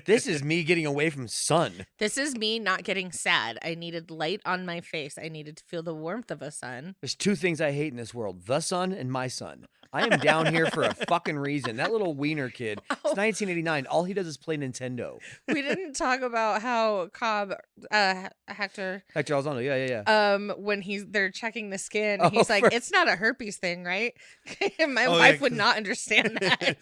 This is me getting away from sun. This is me not getting sad. I needed light on my face. I needed to feel the warmth of a sun. There's 2 things I hate in this world: the sun and my son. I am down here for a fucking reason. That little wiener kid. It's Oh. 1989. All he does is play Nintendo. We didn't talk about how Cobb, Hector, Hector Elizondo. Yeah. when they're checking the skin, Oh, he's like, for- "It's not a herpes thing, right?" My Oh, yeah, wife would 'cause- not understand that.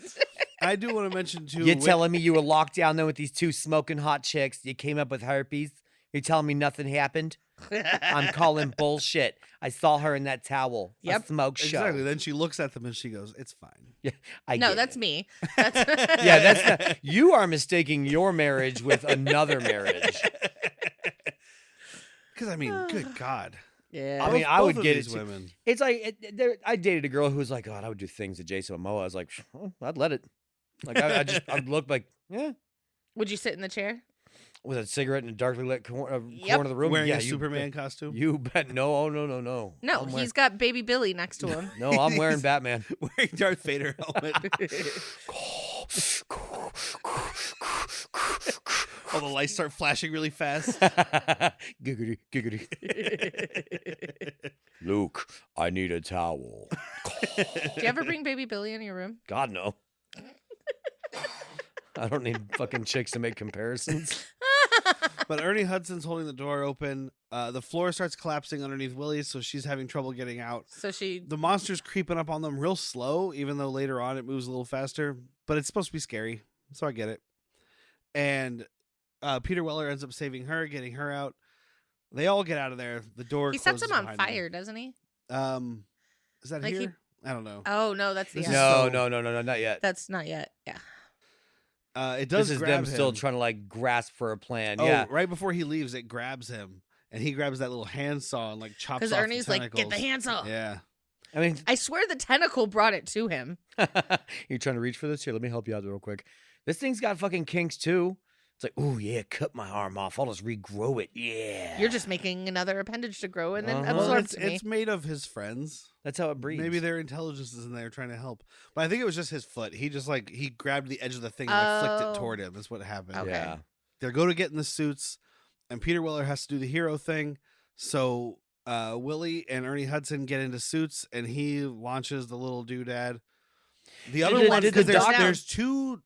I do want to mention too. You're telling me you were locked down there with these 2 smoking hot chicks? You came up with herpes? You're telling me nothing happened? I'm calling bullshit. I saw her in that towel. Yep. A smoke show. Exactly. Then she looks at them and she goes, "It's fine." I No, get that's it. me. That's Yeah, that's not, you are mistaking your marriage with another marriage. Because I mean, good God. yeah. I mean, I Both would of get these it too. women. It's like I dated a girl who was like, "God, I would do things to Jason Momoa." I was like, "Oh, I'd let it." Like I'd look like, yeah, Would you sit in the chair? with a cigarette in a darkly lit corner Yep. of the room. Wearing yeah, a you Superman bet, costume. You bet. No, oh, no. No, I'm wearing- he's got baby Billy next to him. No, I'm wearing Batman. Wearing Darth Vader helmet. All the lights start flashing really fast. Giggity, giggity. Luke, I need a towel. Do you ever bring baby Billy in your room? God, no. I don't need fucking chicks to make comparisons. But Ernie Hudson's holding the door open. The floor starts collapsing underneath Willie, so she's having trouble getting out. So she The monster's creeping up on them real slow, even though later on it moves a little faster. But it's supposed to be scary, so I get it. And Peter Weller ends up saving her, getting her out. They all get out of there. The door he sets closes him on behind them. fire, doesn't he? Is that Like he- here? I don't know. Oh no, that's the This other. is No, so- no, not yet. That's not yet. Yeah. It does This is grab them still him. trying to like grasp for a plan. Oh, Yeah. right before he leaves, it grabs him, and he grabs that little handsaw and like chops Because off Ernie's the like, tentacles. "Get the handsaw." Yeah. I mean, I swear the tentacle brought it to him. you're trying to reach for this? Here, let me help you out real quick. This thing's got fucking kinks too. It's like, oh yeah, cut my arm off. I'll just regrow it. Yeah. You're just making another appendage to grow and then Uh-huh. Well, absorb it's, to me. it's made of his friends. That's how it breathes. Maybe their intelligence is in there trying to help. But I think it was just his foot. He just like he grabbed the edge of the thing and like, flicked Oh. it toward him. That's what happened. Okay. Yeah. They go to get in the suits, and Peter Weller has to do the hero thing. So Willie and Ernie Hudson get into suits, and he launches the little doodad. The other Did one, the because doc- there's 2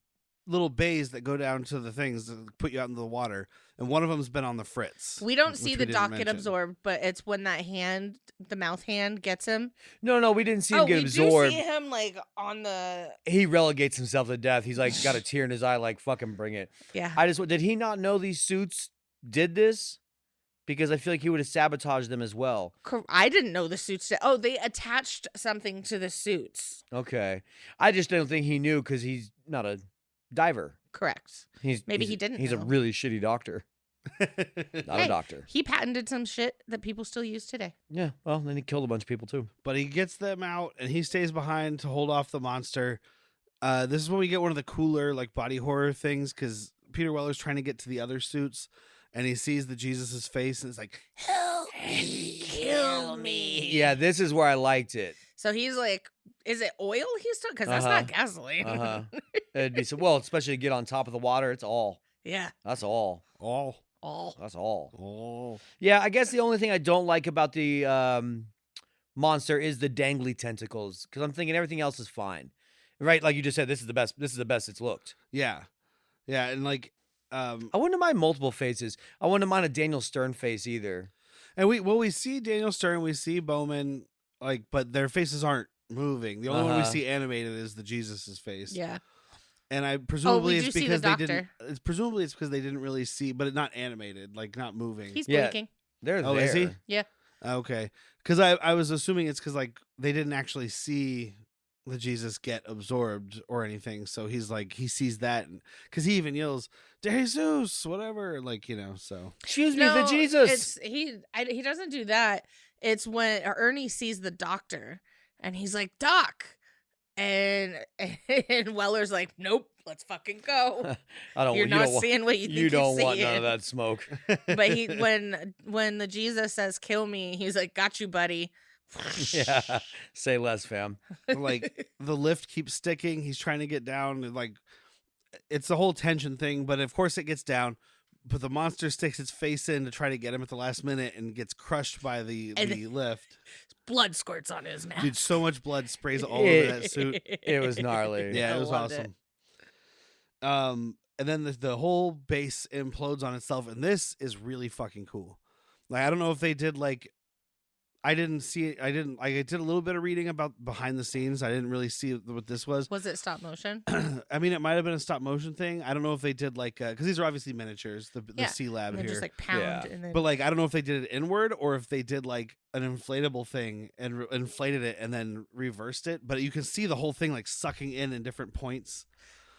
little bays that go down to the things that put you out into the water, and one of them's been on the fritz. We don't which see we the didn't doc get mention. absorbed, but it's when that hand, the mouth hand, gets him. No, we didn't see him get we absorbed. do see him like on the. He relegates himself to death. He's like got a tear in his eye, like fucking bring it. Yeah. Did he not know these suits did this? Because I feel like he would have sabotaged them as well. I didn't know the suits. Oh, they attached something to the suits. Okay. I just don't think he knew because he's not a diver. Correct. Maybe he didn't He's a know. really shitty doctor, not Hey. a doctor. He patented some shit that people still use today. Yeah. Well, then he killed a bunch of people too. But he gets them out, and he stays behind to hold off the monster. This is when we get one of the cooler like body horror things, because Peter Weller's trying to get to the other suits, and he sees the Jesus's face, and it's like, Help me, kill me. Yeah, this is where I liked it. So he's like Is it oil he's talking? Because that's not gasoline. It'd be so well, especially to get on top of the water. It's all. Yeah. That's all. All. That's all. Oh. Yeah, I guess the only thing I don't like about the monster is the dangly tentacles, because I'm thinking everything else is fine, right? Like you just said, this is the best. This is the best it's looked. Yeah. Yeah, and like I wouldn't mind multiple faces. I wouldn't mind a Daniel Stern face either. and we see Daniel Stern, we see Bowman, like, but their faces aren't moving. The only one we see animated is the Jesus's face. Yeah. And I presumably do it's see the because they doctor. didn't. It's presumably it's because they didn't really see, but it's not animated, like not moving. He's Yeah. blinking. They're Oh, there. is he? Yeah. Okay, because I was assuming it's because like they didn't actually see the Jesus get absorbed or anything, so he's like he sees that because he even yells "De Jesus," whatever, like so. Excuse me, the Jesus. It's he doesn't do that. It's when Ernie sees the doctor and he's like, "Doc," and Weller's like, "Nope, let's fucking go. I don't. You're you not don't wa- seeing what you think You don't you're want none seeing." of that smoke. But he when the Jesus says, "Kill me," he's like, "Got you, buddy." Yeah. Say less, fam. Like the lift keeps sticking. He's trying to get down, and like it's the whole tension thing. But of course, it gets down. But the monster sticks its face in to try to get him at the last minute and gets crushed by the lift. Blood squirts on his mouth. Dude, so much blood sprays all over that suit. It was gnarly. Yeah, I it was loved awesome. And then the whole base implodes on itself, and this is really fucking cool. Like I don't know if they did like. I didn't see it. I did a little bit of reading about behind the scenes. I didn't really see what this was. Was it stop motion? I mean, it might have been a stop motion thing. I don't know if they did like because these are obviously miniatures. The Yeah, sealab And then here, just like pound Yeah. and then but like I don't know if they did it inward or if they did like an inflatable thing and inflated it and then reversed it. But you can see the whole thing like sucking in different points.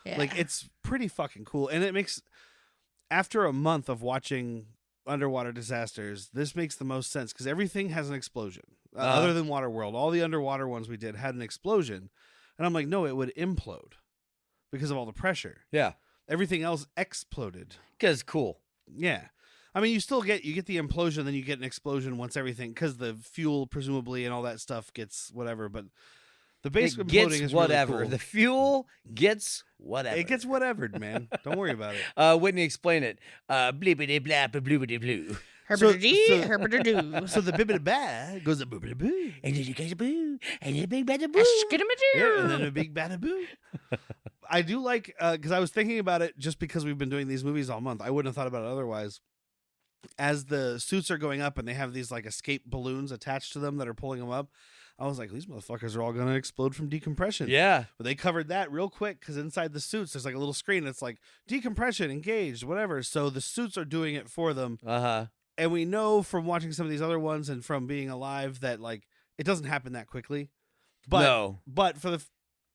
yeah. Like it's pretty fucking cool, and it makes after a month of watching underwater disasters, this makes the most sense because everything has an explosion. Other than Waterworld, all the underwater ones we did had an explosion, and I'm like, no, it would implode because of all the pressure. Yeah. Everything else exploded. Because cool. Yeah, I mean, you get the implosion, then you get an explosion once everything because the fuel presumably and all that stuff gets whatever, but. The base It imploding gets is whatever. Really cool. The fuel gets whatever. It gets whatevered, man. Don't worry about it. Whitney, explain it. Blibbity blap, bloobity blue. Herbertity, so- herbertadoo. So the bibbidi ba goes a boobity boo. And then you get a boo. And then a big bada boo. Yeah, and then a big bada boo. I do like because I was thinking about it just because we've been doing these movies all month. I wouldn't have thought about it otherwise. As the suits are going up and they have these like escape balloons attached to them that are pulling them up, I was like, these motherfuckers are all going to explode from decompression. Yeah. But they covered that real quick because inside the suits, there's like a little screen that's like decompression, engaged, whatever. So the suits are doing it for them. Uh-huh. And we know from watching some of these other ones and from being alive that like it doesn't happen that quickly. But No. but for the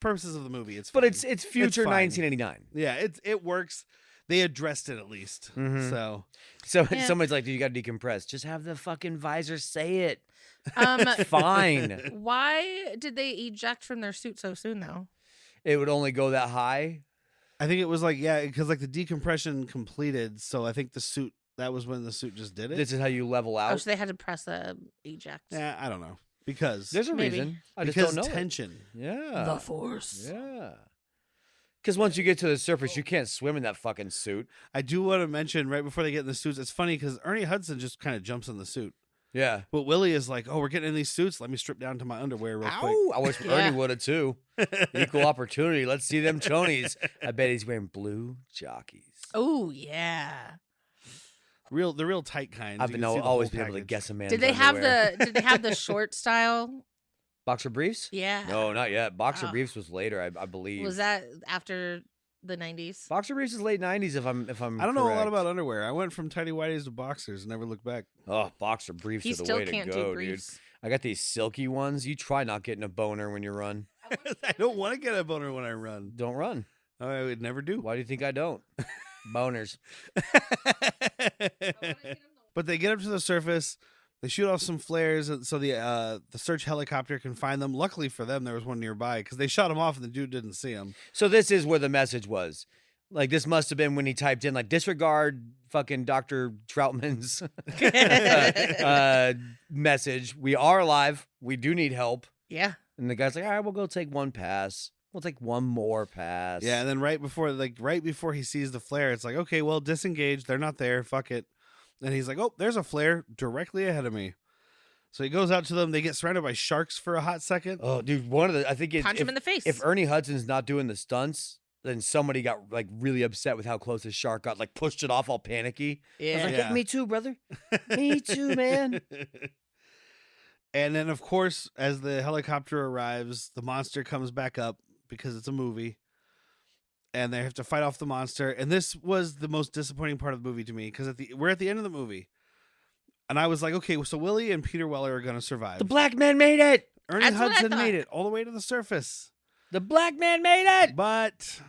purposes of the movie, it's But fine. it's future fine. 1989. Yeah, it works. They addressed it at least. Mhm. So So Yeah. somebody's like, dude, you got to decompress. Just have the fucking visor say it. Um, Fine. why did they eject from their suit so soon, though? It would only go that high. I think it was like because like the decompression completed. So I think the suit that was when the suit just did it. This is how you level Oh, out. so they had to press the eject. Yeah, I don't know because There's a Maybe. reason. I just because don't know. tension. Yeah. The Force. Yeah. Because once you get to the surface, you can't swim in that fucking suit. I do want to mention right before they get in the suits. It's funny because Ernie Hudson just kind of jumps in the suit. Yeah. But Willie is like, oh, we're getting in these suits. Let me strip down to my underwear real quick. Ow! I wish Yeah. Ernie would have too. Equal opportunity. Let's see them chonies. I bet he's wearing blue jockeys. Oh yeah. The real tight kind. I've You been can see the always whole been able to package. guess a man. Did they have the short style? boxer briefs? Yeah. No, not yet. Boxer Oh. briefs was later, I believe. Was that after the 90s? Boxer briefs is late 90s if I'm I don't know a lot correct. about underwear. I went from tighty whities to boxers and never looked back. Oh, boxer briefs He are the still way to can't go, do dude. briefs. I got these silky ones. You try not getting a boner when you run. I don't want to get a boner when I run. Don't run. I would never do. Why do you think I don't? Boners. But they get up to the surface. They shoot off some flares so the search helicopter can find them. Luckily for them, there was one nearby because they shot him off and the dude didn't see him. So this is where the message was. Like, this must have been when he typed in, like, disregard fucking Dr. Troutman's message. We are alive. We do need help. Yeah. And the guy's like, all right, we'll go take one pass. We'll take one more pass. Yeah, and then right before he sees the flare, it's like, okay, well, disengage. They're not there. Fuck it. And he's like, oh, there's a flare directly ahead of me. So he goes out to them. They get surrounded by sharks for a hot second. Oh, dude, I think it's Punch him in the face. If Ernie Hudson's not doing the stunts, then somebody got like really upset with how close the shark got, like pushed it off all panicky. I was like, Yeah. hey, me too, brother. Me too, man. And then, of course, as the helicopter arrives, the monster comes back up because it's a movie. And they have to fight off the monster. And this was the most disappointing part of the movie to me because we're at the end of the movie. And I was like, okay, so Willie and Peter Weller are going to survive. The black man made it. Ernie That's what I Hudson thought. made it all the way to the surface. The black man made it. But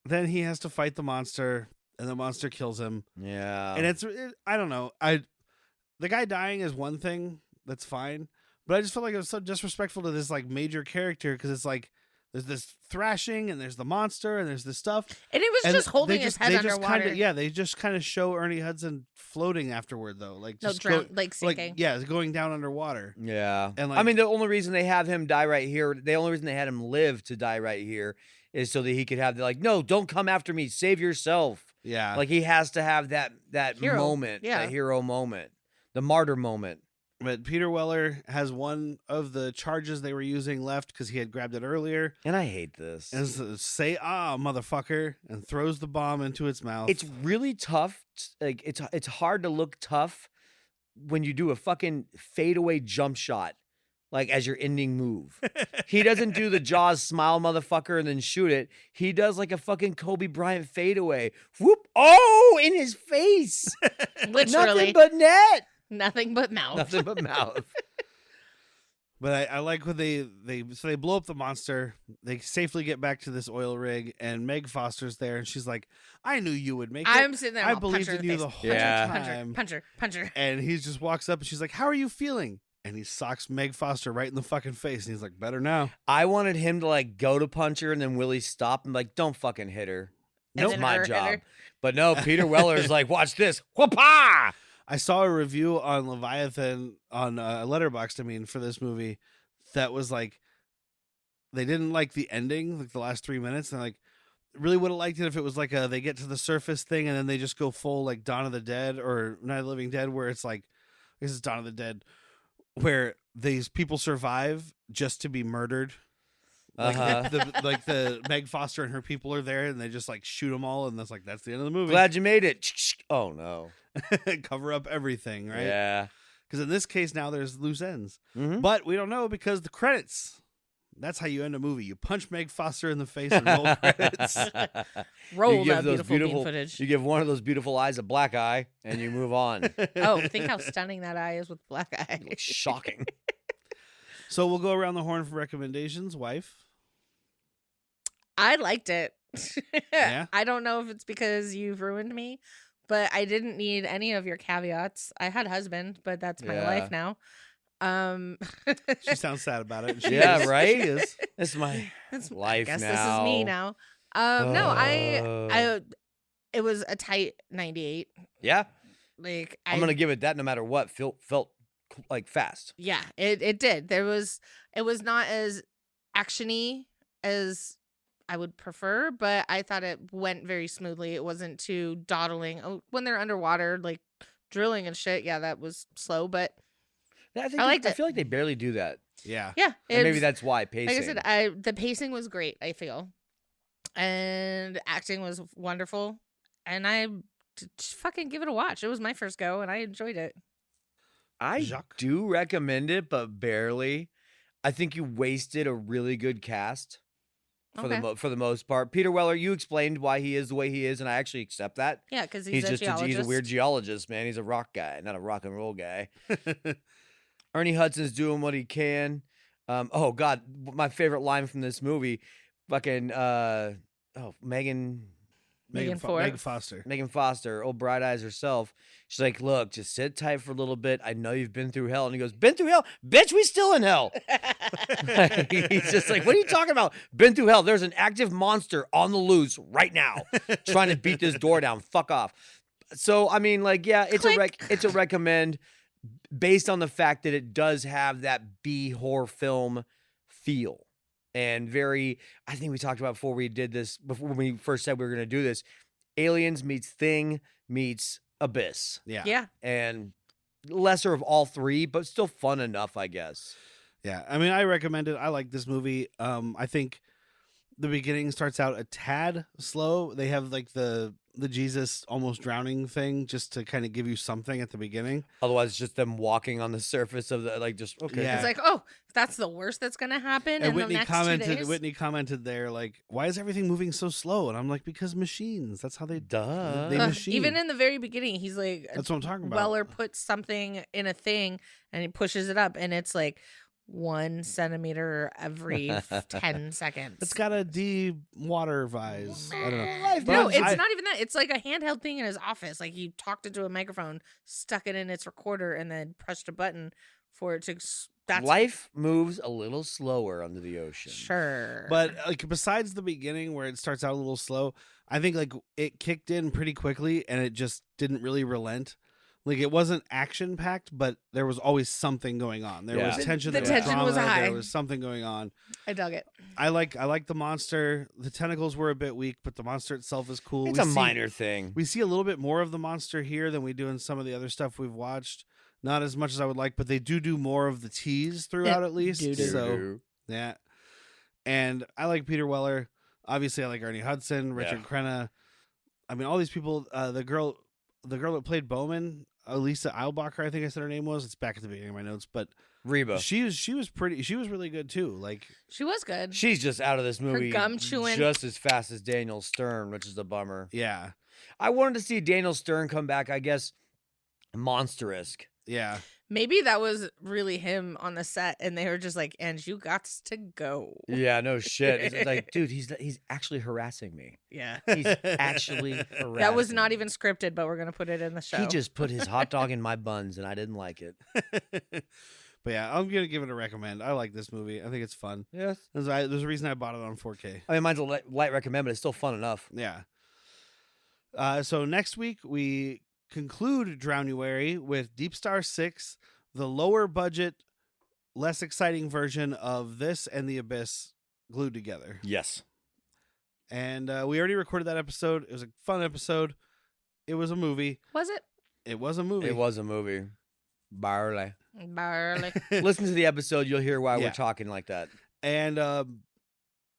then he has to fight the monster, and the monster kills him. Yeah. And I don't know. The guy dying is one thing. That's fine. But I just felt like it was so disrespectful to this like major character because it's like there's this thrashing and there's the monster and there's this stuff. And it was And just holding his head underwater. They just kind of show Ernie Hudson floating afterward though, like No, just sinking. going down underwater. Yeah. And, I like- mean, the only reason they have him die right here, the only reason they had him live to die right here is so that he could have no, don't come after me. Save yourself. Yeah, Like he has to have that Hero. moment, Yeah. that hero moment, the martyr moment. but Peter Weller has one of the charges they were using left because he had grabbed it earlier. And I hate this. And say, motherfucker, and throws the bomb into its mouth. It's really tough. Like it's hard to look tough when you do a fucking fadeaway jump shot, like as your ending move. He doesn't do the Jaws smile motherfucker and then shoot it. He does like a fucking Kobe Bryant fadeaway. Whoop! Oh, in his face. Literally. Nothing but net. Nothing but mouth. Nothing but mouth. But I like when they blow up the monster. They safely get back to this oil rig, and Meg Foster's there, and she's like, "I knew you would make it. I'm sitting there. I I'll punch believed her in the you face. the whole Yeah. time." Puncher. And he just walks up, and she's like, "How are you feeling?" And he socks Meg Foster right in the fucking face, and he's like, "Better now." I wanted him to like go to punch her and then Willie stop and like, don't fucking hit her. And That's then my her hit job. her. But no, Peter Weller's like, watch this. Whoop-ah! I saw a review on Leviathan on Letterboxd, for this movie that was like, they didn't like the ending, like the last 3 minutes. And like, really would have liked it if it was like they get to the surface thing and then they just go full like Dawn of the Dead or Night of the Living Dead, where it's like, this is Dawn of the Dead, where these people survive just to be murdered. Like, the Meg Foster and her people are there, and they just like shoot them all, and that's the end of the movie. Glad you made it. Oh no. Cover up everything, right? Yeah. Because in this case now there's loose ends, Mhm. but we don't know because the credits. That's how you end a movie. You punch Meg Foster in the face and roll credits. Roll You give that those beautiful bean footage. You give one of those beautiful eyes a black eye, and you move on. Oh, think how stunning that eye is with black eye. Shocking. So we'll go around the horn for recommendations. Wife, I liked it. Yeah? I don't know if it's because you've ruined me, but I didn't need any of your caveats. I had husband, but that's my Yeah. life now. she sounds sad about it. She Yeah, is. right? She is. This is my That's life I guess now. this is me now. No, it was a tight 98. Yeah. Like I'm gonna give it that no matter what. Felt like fast. Yeah, it did. It was not as actiony as I would prefer, but I thought it went very smoothly. It wasn't too dawdling. Oh, when they're underwater, like drilling and shit, yeah, that was slow, but I liked it. feel like they barely do that. Yeah. yeah, And maybe it's- that's why pacing. like I said, the pacing was great, I feel, and acting was wonderful, and I fucking give it a watch. It was my first go, and I enjoyed it. I Jacques? do recommend it, but barely. I think you wasted a really good cast for Okay. for the most part. Peter Weller, you explained why he is the way he is, and I actually accept that. Yeah, because He's a just geologist. he's a weird geologist, man. He's a rock guy, not a rock and roll guy. Ernie Hudson's doing what he can. Oh God, my favorite line from this movie, fucking Megan Ford. Meg Foster. Megan Foster, old bright eyes herself. She's like, look, just sit tight for a little bit. I know you've been through hell. And he goes, been through hell? Bitch, we still in hell. He's just like, what are you talking about? Been through hell. There's an active monster on the loose right now trying to beat this door down. Fuck off. So, I mean, like, yeah, it's a recommend based on the fact that it does have that B horror film feel and very, I think we talked about before we did this, before when we first said we were going to do this, Aliens meets Thing meets Abyss. Yeah. Yeah. And lesser of all three, but still fun enough, I guess. Yeah. I mean, I recommend it. I like this movie. I think the beginning starts out a tad slow. They have like the Jesus almost drowning thing just to kind of give you something at the beginning. Otherwise, it's just them walking on the surface of the, like, just, okay. Yeah. It's like, oh, that's the worst that's going to happen in the next 2 days. Whitney commented there, like, why is everything moving so slow? And I'm like, because machines. That's how they Duh. They machine. Even in the very beginning, he's like, That's what I'm talking about. Weller puts something in a thing and he pushes it up, and it's like 1 centimeter every 10 seconds. It's got a de-water vise. I don't know. No, But it's I- not even that. It's like a handheld thing in his office. Like he talked into a microphone, stuck it in its recorder, and then pressed a button for it to. That's Life moves a little slower under the ocean. sure. But like besides the beginning where it starts out a little slow, I think like it kicked in pretty quickly and it just didn't really relent. Like it wasn't action packed, but there was always something going on. There was Yeah. tension. The there was tension was drama, high. There was something going on. I dug it. I like the monster. The tentacles were a bit weak, but the monster itself is cool. It's We a see- minor thing. We see a little bit more of the monster here than we do in some of the other stuff we've watched. Not as much as I would like, but they do more of the tease throughout at least. do. So yeah. And I like Peter Weller. Obviously, I like Ernie Hudson, Richard Crenna. I mean, all these people. The girl that played Bowman, Elisa Eilbacher, I think I said her name was. It's back at the beginning of my notes, but Reba. she was pretty. She was really good too. Like She was good. She's just out of this movie gum chewing. just as fast as Daniel Stern, which is a bummer. yeah, I wanted to see Daniel Stern come back, I guess, monster-esque. yeah. Maybe that was really him on the set, and they were just like, "And you got to go." Yeah, no shit. It's like, dude, he's actually harassing me. Yeah. He's actually harassing That was not me. even scripted, but we're gonna put it in the show. He just put his hot dog in my buns, and I didn't like it. But yeah, I'm gonna give it a recommend. I like this movie. I think it's fun. Yes. There's a reason I bought it on 4K. I mean, mine's a light recommend, but it's still fun enough. Yeah. So next week we conclude Drownuary with Deep Star 6, the lower budget, less exciting version of this and The Abyss glued together. Yes. And we already recorded that episode. It was a fun episode. It was a movie. Was it? It was a movie. It was a movie. Barley. Barely. Listen to the episode. You'll hear why Yeah. we're talking like that. And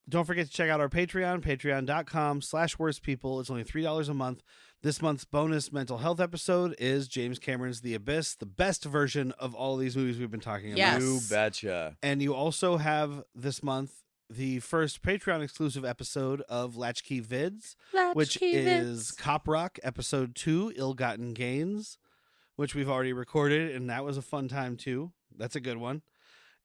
don't forget to check out our Patreon, patreon.com/worstpeople. It's only $3 a month. This month's bonus mental health episode is James Cameron's The Abyss, the best version of all these movies we've been talking about. Yes. You betcha. And you also have this month the first Patreon exclusive episode of Latchkey Vids, which is Cop Rock episode 2, Ill-Gotten Gains, which we've already recorded, and that was a fun time too. That's a good one.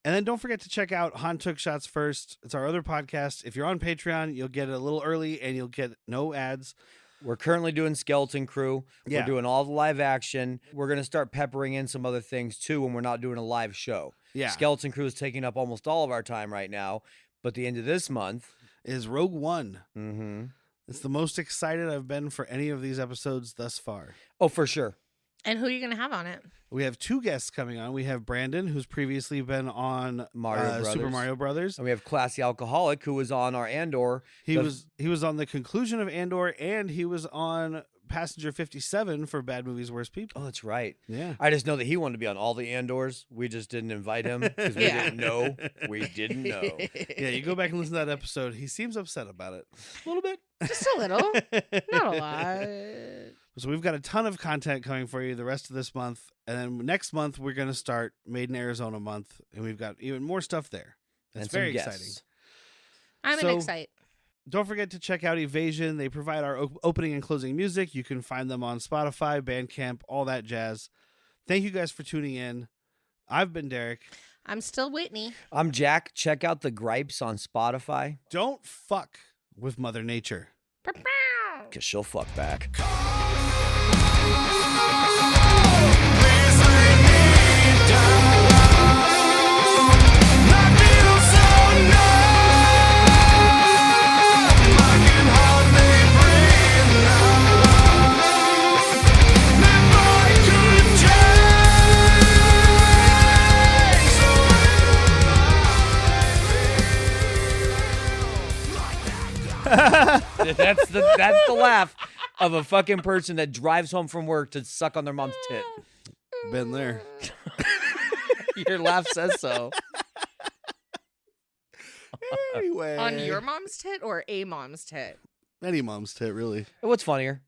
And then don't forget to check out Han Took Shots First. It's our other podcast. If you're on Patreon, you'll get it a little early and you'll get no ads. We're currently doing Skeleton Crew. Yeah. We're doing all the live action. We're going to start peppering in some other things too when we're not doing a live show. Yeah. Skeleton Crew is taking up almost all of our time right now. But the end of this month, Is Rogue One. mm-hmm. It's the most excited I've been for any of these episodes thus far. Oh, for sure. And who are you gonna have on it? We have 2 guests coming on. We have Brandon, who's previously been on Mario Super Brothers. Mario Brothers. And we have Classy Alcoholic, who was on our Andor. He The- was on the conclusion of Andor, and he was on Passenger 57 for Bad Movies, Worst People. Oh, that's right. Yeah. I just know that he wanted to be on all the Andors. We just didn't invite him because we Yeah. didn't know. We didn't know. Yeah, you go back and listen to that episode. He seems upset about it. A little bit. Just a little, not a lot. So we've got a ton of content coming for you the rest of this month. And then next month, we're going to start Made in Arizona month. And we've got even more stuff there. That's And some very guests. exciting. I'm So- an excite. Don't forget to check out Evasion. They provide our opening and closing music. You can find them on Spotify, Bandcamp, all that jazz. Thank you guys for tuning in. I've been Derek. I'm still Whitney. I'm Jack. Check out the Gripes on Spotify Don't fuck with Mother Nature. because she'll fuck back. That's the laugh of a fucking person that drives home from work to suck on their mom's tit. Been there. Your laugh says so. Anyway. On your mom's tit or a mom's tit? Any mom's tit, really. What's funnier?